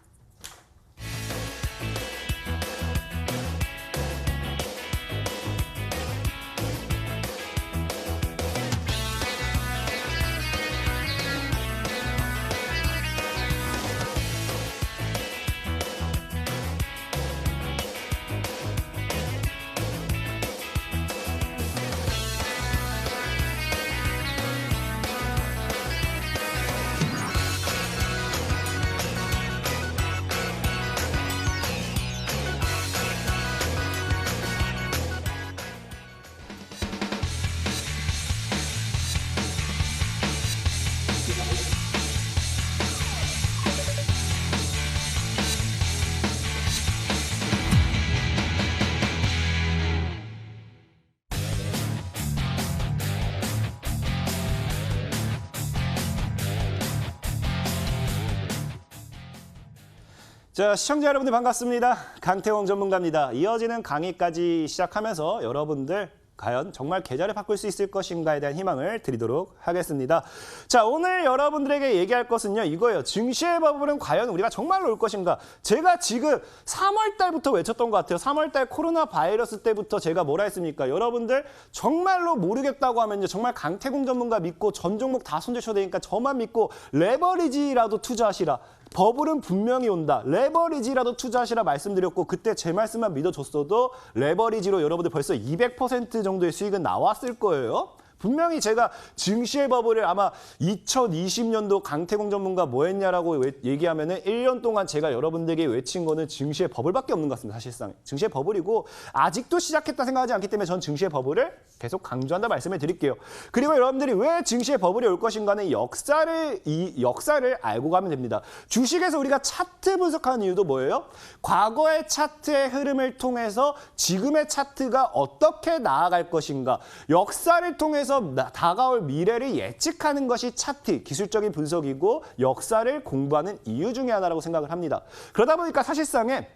자, 시청자 여러분들 반갑습니다. 강태공 전문가입니다. 이어지는 강의까지 시작하면서 여러분들 과연 정말 계좌를 바꿀 수 있을 것인가에 대한 희망을 드리도록 하겠습니다. 자, 오늘 여러분들에게 얘기할 것은요, 이거예요. 증시의 버블은 과연 우리가 정말로 올 것인가? 제가 지금 3월 달부터 외쳤던 것 같아요. 3월 달 코로나 바이러스 때부터 제가 뭐라 했습니까? 여러분들 정말로 모르겠다고 하면요, 정말 강태공 전문가 믿고 전 종목 다 손절쳐야 되니까 저만 믿고 레버리지라도 투자하시라. 버블은 분명히 온다. 레버리지라도 투자하시라 말씀드렸고 그때 제 말씀만 믿어줬어도 레버리지로 여러분들 벌써 200% 정도의 수익은 나왔을 거예요. 분명히 제가 증시의 버블을 아마 2020년도 강태공 전문가 뭐 했냐라고 얘기하면은 1년 동안 제가 여러분들에게 외친 거는 증시의 버블밖에 없는 것 같습니다. 사실상. 증시의 버블이고 아직도 시작했다 생각하지 않기 때문에 전 증시의 버블을 계속 강조한다 말씀을 드릴게요. 그리고 여러분들이 왜 증시의 버블이 올 것인가는 이 역사를 알고 가면 됩니다. 주식에서 우리가 차트 분석하는 이유도 뭐예요? 과거의 차트의 흐름을 통해서 지금의 차트가 어떻게 나아갈 것인가. 역사를 통해서 다가올 미래를 예측하는 것이 차트, 기술적인 분석이고 역사를 공부하는 이유 중에 하나라고 생각을 합니다. 그러다 보니까 사실상에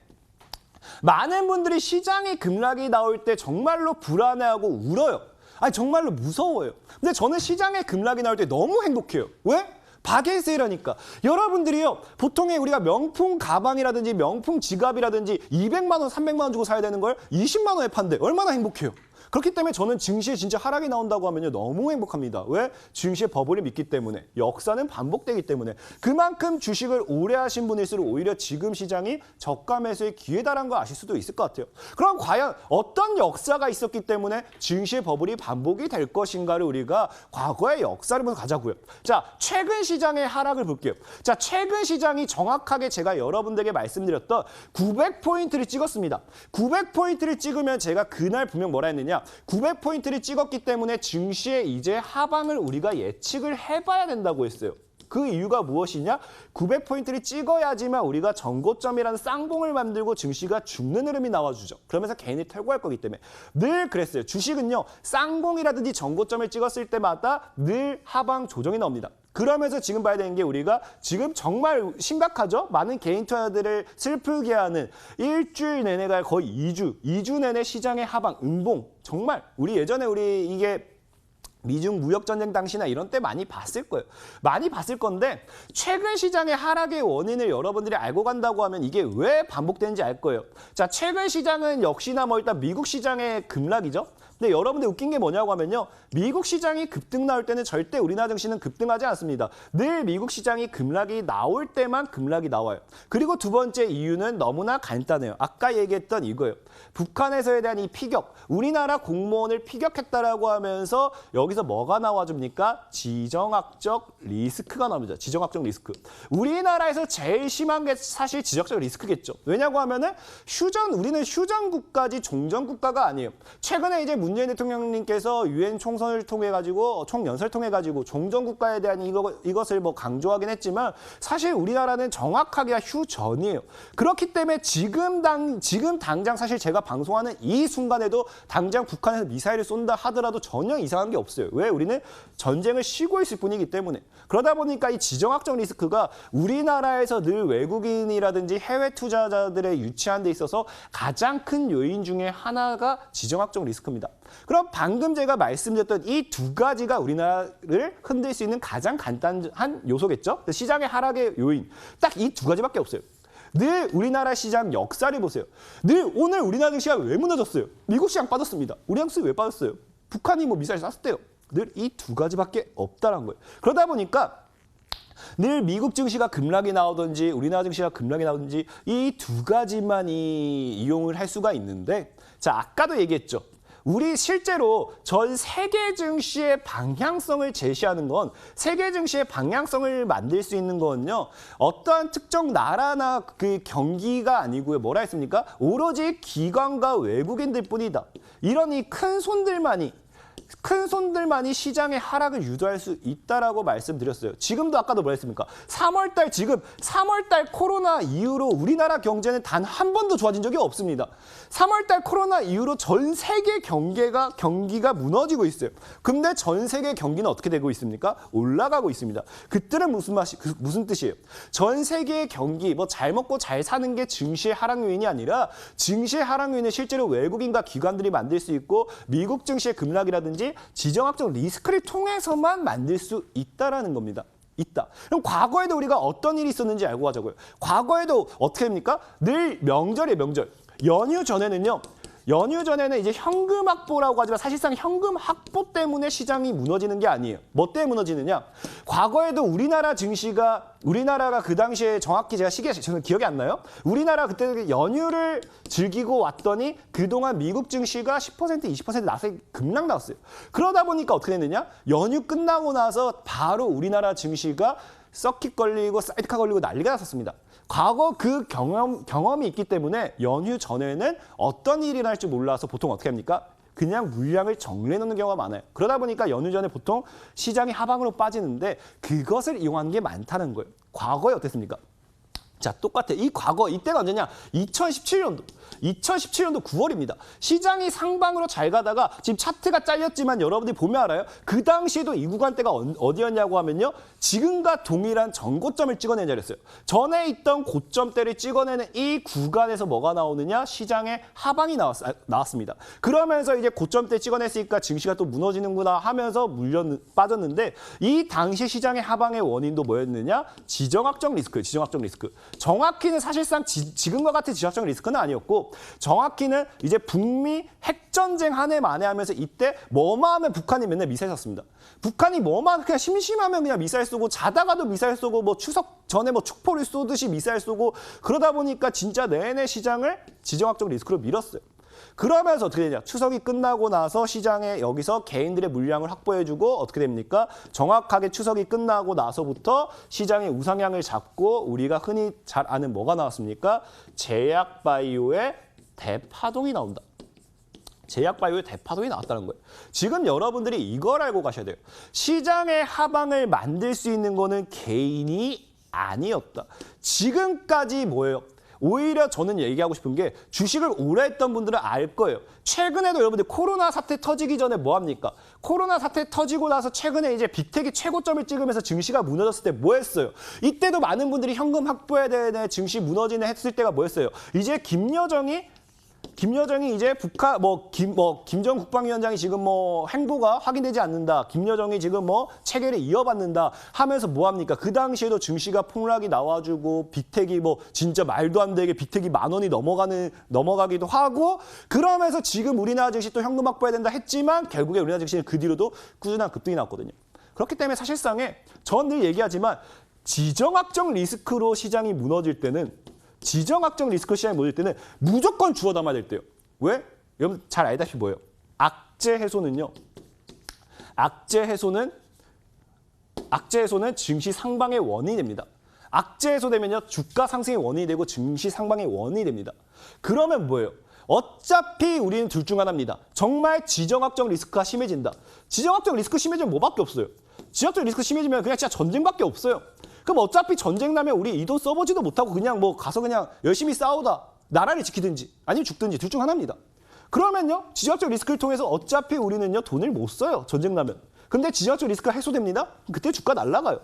많은 분들이 시장의 급락이 나올 때 정말로 불안해하고 울어요. 아니 정말로 무서워요. 근데 저는 시장의 급락이 나올 때 너무 행복해요. 왜? 바게세일하니까. 여러분들이요. 보통의 우리가 명품 가방이라든지 명품 지갑이라든지 200만 원, 300만 원 주고 사야 되는 걸 20만 원에 판대. 얼마나 행복해요. 그렇기 때문에 저는 증시에 진짜 하락이 나온다고 하면요. 너무 행복합니다. 왜? 증시의 버블을 믿기 때문에. 역사는 반복되기 때문에. 그만큼 주식을 오래 하신 분일수록 오히려 지금 시장이 저가 매수의 기회다라는 걸 아실 수도 있을 것 같아요. 그럼 과연 어떤 역사가 있었기 때문에 증시의 버블이 반복이 될 것인가를 우리가 과거의 역사를 한번 가자고요. 자, 최근 시장의 하락을 볼게요. 자, 최근 시장이 정확하게 제가 여러분들에게 말씀드렸던 900포인트를 찍었습니다. 900포인트를 찍으면 제가 그날 분명 뭐라 했느냐. 900포인트를 찍었기 때문에 증시의 이제 하방을 우리가 예측을 해봐야 된다고 했어요. 그 이유가 무엇이냐? 900포인트를 찍어야지만 우리가 전고점이라는 쌍봉을 만들고 증시가 죽는 흐름이 나와주죠. 그러면서 개인이 털고 할 거기 때문에. 늘 그랬어요. 주식은요. 쌍봉이라든지 전고점을 찍었을 때마다 늘 하방 조정이 나옵니다. 그러면서 지금 봐야 되는 게 우리가 지금 정말 심각하죠? 많은 개인 투자자들을 슬프게 하는 일주일 내내가 거의 2주 내내 시장의 하방, 음봉. 정말 우리 예전에 이게 미중 무역전쟁 당시나 이런 때 많이 봤을 거예요. 많이 봤을 건데 최근 시장의 하락의 원인을 여러분들이 알고 간다고 하면 이게 왜 반복되는지 알 거예요. 자, 최근 시장은 역시나 일단 미국 시장의 급락이죠. 근데 여러분들 웃긴 게 뭐냐고 하면요. 미국 시장이 급등 나올 때는 절대 우리나라 증시는 급등하지 않습니다. 늘 미국 시장이 급락이 나올 때만 급락이 나와요. 그리고 두 번째 이유는 너무나 간단해요. 아까 얘기했던 이거예요. 북한에서에 대한 이 피격, 우리나라 공무원을 피격했다라고 하면서 여기서 뭐가 나와줍니까? 지정학적 리스크가 나옵니다. 지정학적 리스크. 우리나라에서 제일 심한 게 사실 지정학적 리스크겠죠. 왜냐고 하면은 우리는 휴전 국가지 종전 국가가 아니에요. 최근에 이제 문재인 대통령님께서 유엔 총선을 통해 가지고 총연설 통해 가지고 종전 국가에 대한 이것을 강조하긴 했지만 사실 우리나라는 정확하게 휴전이에요. 그렇기 때문에 지금 당장 사실 제가 방송하는 이 순간에도 당장 북한에서 미사일을 쏜다 하더라도 전혀 이상한 게 없어요. 왜? 우리는 전쟁을 쉬고 있을 뿐이기 때문에. 그러다 보니까 이 지정학적 리스크가 우리나라에서 늘 외국인이라든지 해외 투자자들의 유치한 데 있어서 가장 큰 요인 중에 하나가 지정학적 리스크입니다. 그럼 방금 제가 말씀드렸던 이 두 가지가 우리나라를 흔들 수 있는 가장 간단한 요소겠죠? 시장의 하락의 요인. 딱 이 두 가지밖에 없어요. 늘 우리나라 시장 역사를 보세요. 늘 오늘 우리나라 증시가 왜 무너졌어요? 미국 시장 빠졌습니다. 우리나라 증시 왜 빠졌어요? 북한이 미사일 쐈대요. 늘 이 두 가지밖에 없다는 거예요. 그러다 보니까 늘 미국 증시가 급락이 나오든지 우리나라 증시가 급락이 나오든지 이 두 가지만이 이용을 할 수가 있는데 자, 아까도 얘기했죠. 우리 실제로 전 세계 증시의 방향성을 제시하는 건 세계 증시의 방향성을 만들 수 있는 건요. 어떠한 특정 나라나 그 경기가 아니고요. 뭐라 했습니까? 오로지 기관과 외국인들 뿐이다. 이런 이 큰 손들만이 시장의 하락을 유도할 수 있다라고 말씀드렸어요. 지금도 아까도 뭐라 했습니까? 3월달 코로나 이후로 우리나라 경제는 단 한 번도 좋아진 적이 없습니다. 3월달 코로나 이후로 전 세계 경기가 무너지고 있어요. 근데 전 세계 경기는 어떻게 되고 있습니까? 올라가고 있습니다. 그 뜻은 무슨 뜻이에요? 전 세계의 경기, 잘 먹고 잘 사는 게 증시의 하락 요인이 아니라 증시의 하락 요인은 실제로 외국인과 기관들이 만들 수 있고 미국 증시의 급락이라든지 지정학적 리스크를 통해서만 만들 수 있다라는 겁니다. 있다. 그럼 과거에도 우리가 어떤 일이 있었는지 알고 가자고요. 과거에도 어떻게 합니까? 늘 명절이에요, 명절. 연휴 전에는요. 연휴 전에는 이제 현금 확보라고 하지만 사실상 현금 확보 때문에 시장이 무너지는 게 아니에요. 뭐 때문에 무너지느냐? 과거에도 우리나라가 그 당시에 정확히 제가 시기가 저는 기억이 안 나요. 우리나라 그때 연휴를 즐기고 왔더니 그동안 미국 증시가 10% 20% 나서 급락 나왔어요. 그러다 보니까 어떻게 됐느냐? 연휴 끝나고 나서 바로 우리나라 증시가 서킷 걸리고 사이드카 걸리고 난리가 났었습니다. 과거 그 경험이 있기 때문에 연휴 전에는 어떤 일이 날지 몰라서 보통 어떻게 합니까? 그냥 물량을 정리해 놓는 경우가 많아요. 그러다 보니까 연휴 전에 보통 시장이 하방으로 빠지는데 그것을 이용한 게 많다는 거예요. 과거에 어땠습니까? 자, 똑같아. 이 과거, 이때가 언제냐? 2017년도 9월입니다. 시장이 상방으로 잘 가다가 지금 차트가 잘렸지만 여러분들이 보면 알아요. 그 당시에도 이 구간대가 어디였냐고 하면요. 지금과 동일한 전고점을 찍어낸 자리였어요. 전에 있던 고점대를 찍어내는 이 구간에서 뭐가 나오느냐? 시장의 하방이 나왔습니다. 그러면서 이제 고점대 찍어냈으니까 증시가 또 무너지는구나 하면서 빠졌는데 이 당시 시장의 하방의 원인도 뭐였느냐? 지정학적 리스크예요. 지정학적 리스크. 정확히는 사실상 지금과 같은 지정학적 리스크는 아니었고 정확히는 이제 북미 핵전쟁 한 해 만에 하면서 이때 뭐만 하면 북한이 맨날 미사일 쐈습니다. 북한이 뭐만 그냥 심심하면 그냥 미사일 쏘고 자다가도 미사일 쏘고 뭐 추석 전에 뭐 축포를 쏘듯이 미사일 쏘고 그러다 보니까 진짜 내내 시장을 지정학적 리스크로 밀었어요. 그러면서 어떻게 되냐? 추석이 끝나고 나서 시장에 여기서 개인들의 물량을 확보해주고 어떻게 됩니까? 정확하게 추석이 끝나고 나서부터 시장의 우상향을 잡고 우리가 흔히 잘 아는 뭐가 나왔습니까? 제약바이오의 대파동이 나온다. 제약바이오의 대파동이 나왔다는 거예요. 지금 여러분들이 이걸 알고 가셔야 돼요. 시장의 하방을 만들 수 있는 거는 개인이 아니었다. 지금까지 뭐예요? 오히려 저는 얘기하고 싶은 게 주식을 오래 했던 분들은 알 거예요. 최근에도 여러분들 코로나 사태 터지기 전에 뭐 합니까? 코로나 사태 터지고 나서 최근에 이제 빅텍이 최고점을 찍으면서 증시가 무너졌을 때 뭐 했어요? 이때도 많은 분들이 현금 확보해야 되네, 증시 무너지네 했을 때가 뭐였어요? 이제 김여정이 이제 북한 김정 국방위원장이 지금 뭐 행보가 확인되지 않는다. 김여정이 지금 뭐 체계를 이어받는다 하면서 뭐 합니까? 그 당시에도 증시가 폭락이 나와주고 빅텍이 뭐 진짜 말도 안 되게 빅텍이 10,000원이 넘어가기도 하고 그러면서 지금 우리나라 증시 또 현금 확보해야 된다 했지만 결국에 우리나라 증시는 그 뒤로도 꾸준한 급등이 나왔거든요. 그렇기 때문에 사실상에 전 늘 얘기하지만 지정학적 리스크로 시장이 무너질 때는 지정학적 리스크 시장이 무너질 때는 무조건 주워 담아야 될 때요. 왜? 여러분 잘 알다시피 뭐예요? 악재 해소는 증시 상방의 원인이 됩니다. 악재 해소되면요. 주가 상승의 원인이 되고 증시 상방의 원인이 됩니다. 그러면 뭐예요? 어차피 우리는 둘 중 하나입니다. 정말 지정학적 리스크가 심해진다. 지정학적 리스크 심해지면 뭐밖에 없어요. 지정학적 리스크 심해지면 그냥 진짜 전쟁밖에 없어요. 그럼 어차피 전쟁 나면 우리 이 돈 써보지도 못하고 그냥 뭐 가서 그냥 열심히 싸우다 나라를 지키든지 아니면 죽든지 둘 중 하나입니다. 그러면요. 지정학적 리스크를 통해서 어차피 우리는요. 돈을 못 써요. 전쟁 나면. 근데 지정학적 리스크가 해소됩니다. 그때 주가 날아가요.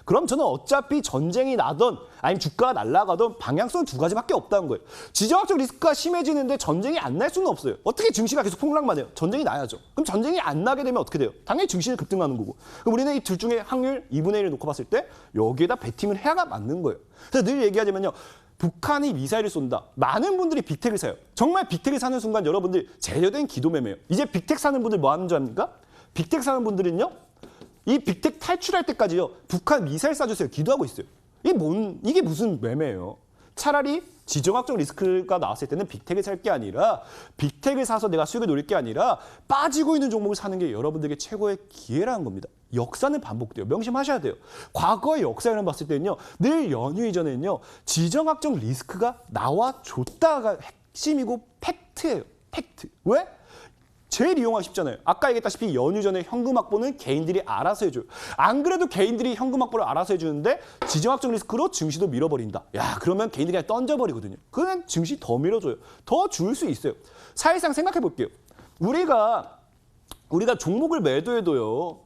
그럼 저는 어차피 전쟁이 나든 아니면 주가가 날아가든 방향성은 두 가지밖에 없다는 거예요. 지정학적 리스크가 심해지는데 전쟁이 안 날 수는 없어요. 어떻게 증시가 계속 폭락만 해요? 전쟁이 나야죠. 그럼 전쟁이 안 나게 되면 어떻게 돼요? 당연히 증시는 급등하는 거고. 그럼 우리는 이 둘 중에 확률 2분의 1을 놓고 봤을 때 여기에다 베팅을 해야가 맞는 거예요. 그래서 늘 얘기하자면요. 북한이 미사일을 쏜다. 많은 분들이 빅텍을 사요. 정말 빅텍을 사는 순간 여러분들 제대로 된 기도매매예요. 이제 빅텍 사는 분들 뭐 하는 줄 압니까? 빅텍 사는 분들은요. 이 빅텍 탈출할 때까지요. 북한 미사일 쏴주세요. 기도하고 있어요. 이게 무슨 매매예요. 차라리 지정학적 리스크가 나왔을 때는 빅텍을 살 게 아니라 빅텍을 사서 내가 수익을 노릴 게 아니라 빠지고 있는 종목을 사는 게 여러분들에게 최고의 기회라는 겁니다. 역사는 반복돼요. 명심하셔야 돼요. 과거의 역사를 봤을 때는요. 늘 연휴 이전에는요. 지정학적 리스크가 나와줬다가 핵심이고 팩트예요. 팩트. 왜? 제일 이용하기 쉽잖아요. 아까 얘기했다시피 연휴 전에 현금 확보는 개인들이 알아서 해줘요. 안 그래도 개인들이 현금 확보를 알아서 해주는데 지정학적 리스크로 증시도 밀어버린다. 야, 그러면 개인들이 그냥 던져버리거든요. 그러면 증시 더 밀어줘요. 더 줄 수 있어요. 사실상 생각해 볼게요. 우리가 종목을 매도해도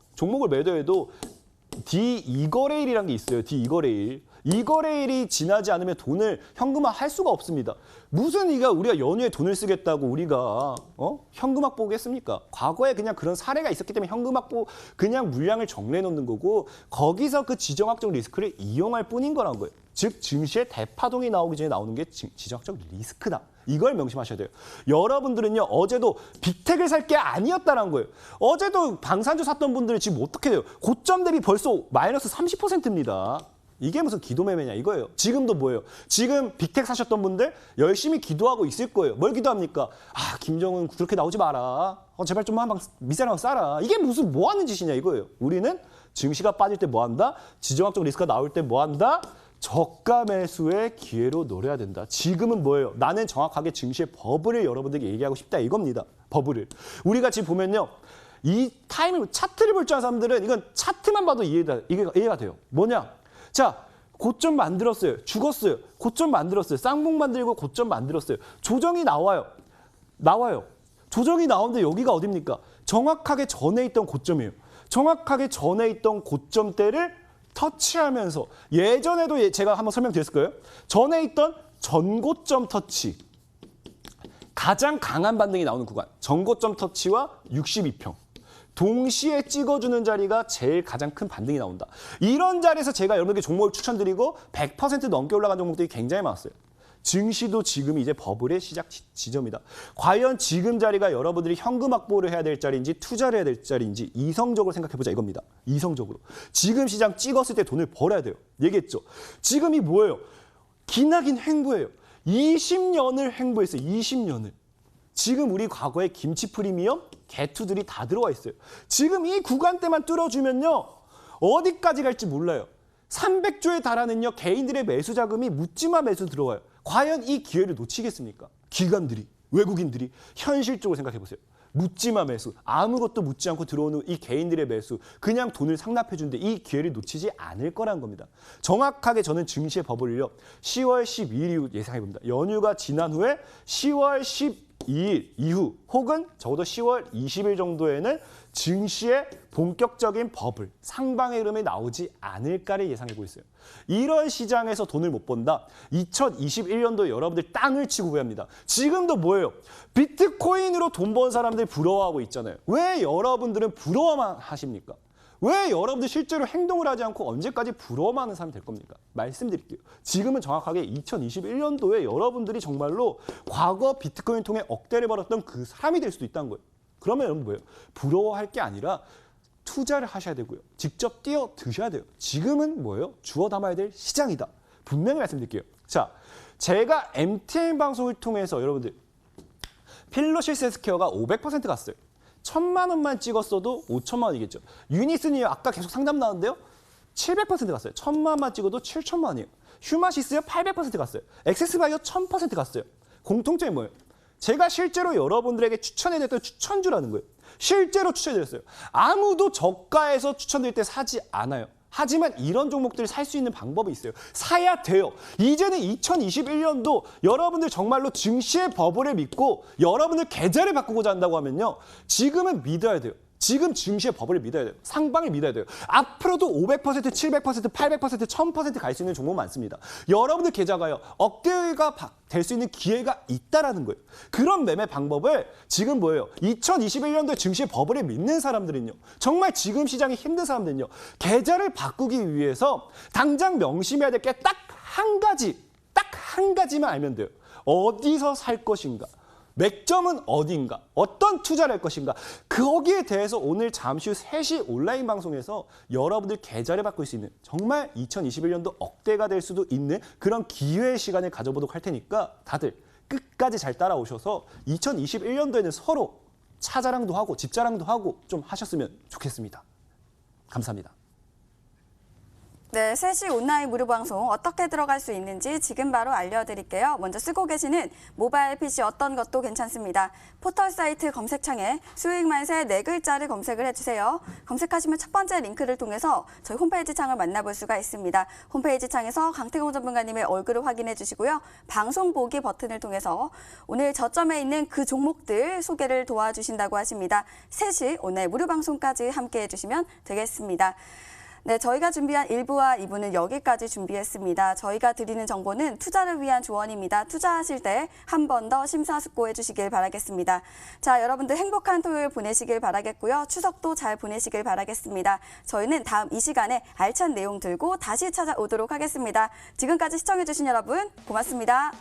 D2거래일이라는 게 있어요. D2거래일. 이 거래일이 지나지 않으면 돈을 현금화할 수가 없습니다. 무슨 우리가 연휴에 돈을 쓰겠다고 우리가 현금 확보겠습니까? 과거에 그냥 그런 사례가 있었기 때문에 현금 확보 그냥 물량을 정리해 놓는 거고 거기서 그 지정학적 리스크를 이용할 뿐인 거란 거예요. 즉 증시의 대파동이 나오기 전에 나오는 게 지정학적 리스크다. 이걸 명심하셔야 돼요. 여러분들은요, 어제도 빅텍을 살 게 아니었다는 거예요. 어제도 방산주 샀던 분들은 지금 어떻게 돼요? 고점 대비 벌써 마이너스 30%입니다. 이게 무슨 기도매매냐 이거예요. 지금도 뭐예요? 지금 빅텍 사셨던 분들 열심히 기도하고 있을 거예요. 뭘 기도합니까? 아, 김정은 그렇게 나오지 마라. 제발 좀 한 방 미세랑 싸라. 이게 무슨 뭐 하는 짓이냐 이거예요. 우리는 증시가 빠질 때 뭐 한다? 지정학적 리스크가 나올 때 뭐 한다? 저가 매수의 기회로 노려야 된다. 지금은 뭐예요? 나는 정확하게 증시의 버블을 여러분들에게 얘기하고 싶다 이겁니다. 버블을. 우리가 지금 보면요. 이 타이밍 차트를 볼 줄 아는 사람들은 이건 차트만 봐도 이해가 돼요. 뭐냐? 자, 고점 만들었어요. 죽었어요. 고점 만들었어요. 쌍봉 만들고 고점 만들었어요. 조정이 나와요. 조정이 나오는데 여기가 어딥니까? 정확하게 전에 있던 고점이에요. 정확하게 전에 있던 고점대를 터치하면서 예전에도 제가 한번 설명드렸을 거예요. 전에 있던 전고점 터치. 가장 강한 반등이 나오는 구간. 전고점 터치와 62평. 동시에 찍어주는 자리가 제일 가장 큰 반등이 나온다. 이런 자리에서 제가 여러분에게 종목을 추천드리고 100% 넘게 올라간 종목들이 굉장히 많았어요. 증시도 지금 이제 버블의 시작 지점이다. 과연 지금 자리가 여러분들이 현금 확보를 해야 될 자리인지 투자를 해야 될 자리인지 이성적으로 생각해보자 이겁니다. 이성적으로. 지금 시장 찍었을 때 돈을 벌어야 돼요. 얘기했죠. 지금이 뭐예요? 기나긴 횡보예요. 20년을 횡보했어요. 20년을. 지금 우리 과거에 김치 프리미엄, 개투들이 다 들어와 있어요. 지금 이 구간대만 뚫어주면요. 어디까지 갈지 몰라요. 300조에 달하는요. 개인들의 매수 자금이 묻지마 매수 들어와요. 과연 이 기회를 놓치겠습니까? 기관들이, 외국인들이 현실적으로 생각해 보세요. 묻지마 매수, 아무것도 묻지 않고 들어오는 이 개인들의 매수, 그냥 돈을 상납해 주는데 이 기회를 놓치지 않을 거라는 겁니다. 정확하게 저는 증시의 버블을요. 10월 12일 이후 예상해 봅니다. 연휴가 지난 후에 10월 12일 이후 혹은 적어도 10월 20일 정도에는 증시의 본격적인 버블, 상방의 흐름이 나오지 않을까를 예상하고 있어요. 이런 시장에서 돈을 못 번다. 2021년도 여러분들 땅을 치고 후회합니다. 지금도 뭐예요? 비트코인으로 돈 번 사람들 부러워하고 있잖아요. 왜 여러분들은 부러워만 하십니까? 왜 여러분들 실제로 행동을 하지 않고 언제까지 부러워만 하는 사람이 될 겁니까? 말씀드릴게요. 지금은 정확하게 2021년도에 여러분들이 정말로 과거 비트코인 통해 억대를 벌었던 그 사람이 될 수도 있다는 거예요. 그러면 여러분 뭐예요? 부러워할 게 아니라 투자를 하셔야 되고요. 직접 뛰어 드셔야 돼요. 지금은 뭐예요? 주워 담아야 될 시장이다. 분명히 말씀드릴게요. 자, 제가 MTN 방송을 통해서 여러분들 필로시스 헬스케어가 500% 갔어요. 1,000만 원만 찍었어도 5천만 원이겠죠. 유니슨이요. 아까 계속 상담 나왔는데요. 700% 갔어요. 1,000만 원만 찍어도 7천만 원이에요. 휴마시스요. 800% 갔어요. 엑세스바이오 1000% 갔어요. 공통점이 뭐예요? 제가 실제로 여러분들에게 추천해드렸던 추천주라는 거예요. 실제로 추천해드렸어요. 아무도 저가에서 추천드릴 때 사지 않아요. 하지만 이런 종목들을 살 수 있는 방법이 있어요. 사야 돼요. 이제는 2021년도 여러분들 정말로 증시의 버블을 믿고 여러분들 계좌를 바꾸고자 한다고 하면요. 지금은 믿어야 돼요. 지금 증시의 버블을 믿어야 돼요. 상방을 믿어야 돼요. 앞으로도 500%, 700%, 800%, 1000% 갈 수 있는 종목 많습니다. 여러분들 계좌가요. 억대가 될 수 있는 기회가 있다라는 거예요. 그런 매매 방법을 지금 뭐예요? 2021년도에 증시의 버블을 믿는 사람들은요. 정말 지금 시장이 힘든 사람들은요. 계좌를 바꾸기 위해서 당장 명심해야 될 게 딱 한 가지만 알면 돼요. 어디서 살 것인가? 맥점은 어딘가? 어떤 투자를 할 것인가? 거기에 대해서 오늘 잠시 후 3시 온라인 방송에서 여러분들 계좌를 바꿀 수 있는 정말 2021년도 억대가 될 수도 있는 그런 기회의 시간을 가져보도록 할 테니까 다들 끝까지 잘 따라오셔서 2021년도에는 서로 차 자랑도 하고 집 자랑도 하고 좀 하셨으면 좋겠습니다. 감사합니다. 네, 3시 온라인 무료 방송 어떻게 들어갈 수 있는지 지금 바로 알려드릴게요. 먼저 쓰고 계시는 모바일 PC 어떤 것도 괜찮습니다. 포털 사이트 검색창에 수익 만세 4글자를 검색을 해주세요. 검색하시면 첫 번째 링크를 통해서 저희 홈페이지 창을 만나볼 수가 있습니다. 홈페이지 창에서 강태공 전문가님의 얼굴을 확인해 주시고요. 방송 보기 버튼을 통해서 오늘 저점에 있는 그 종목들 소개를 도와주신다고 하십니다. 3시 오늘 무료 방송까지 함께해 주시면 되겠습니다. 네, 저희가 준비한 1부와 2부는 여기까지 준비했습니다. 저희가 드리는 정보는 투자를 위한 조언입니다. 투자하실 때 한 번 더 심사숙고해 주시길 바라겠습니다. 자, 여러분들 행복한 토요일 보내시길 바라겠고요. 추석도 잘 보내시길 바라겠습니다. 저희는 다음 이 시간에 알찬 내용 들고 다시 찾아오도록 하겠습니다. 지금까지 시청해 주신 여러분 고맙습니다.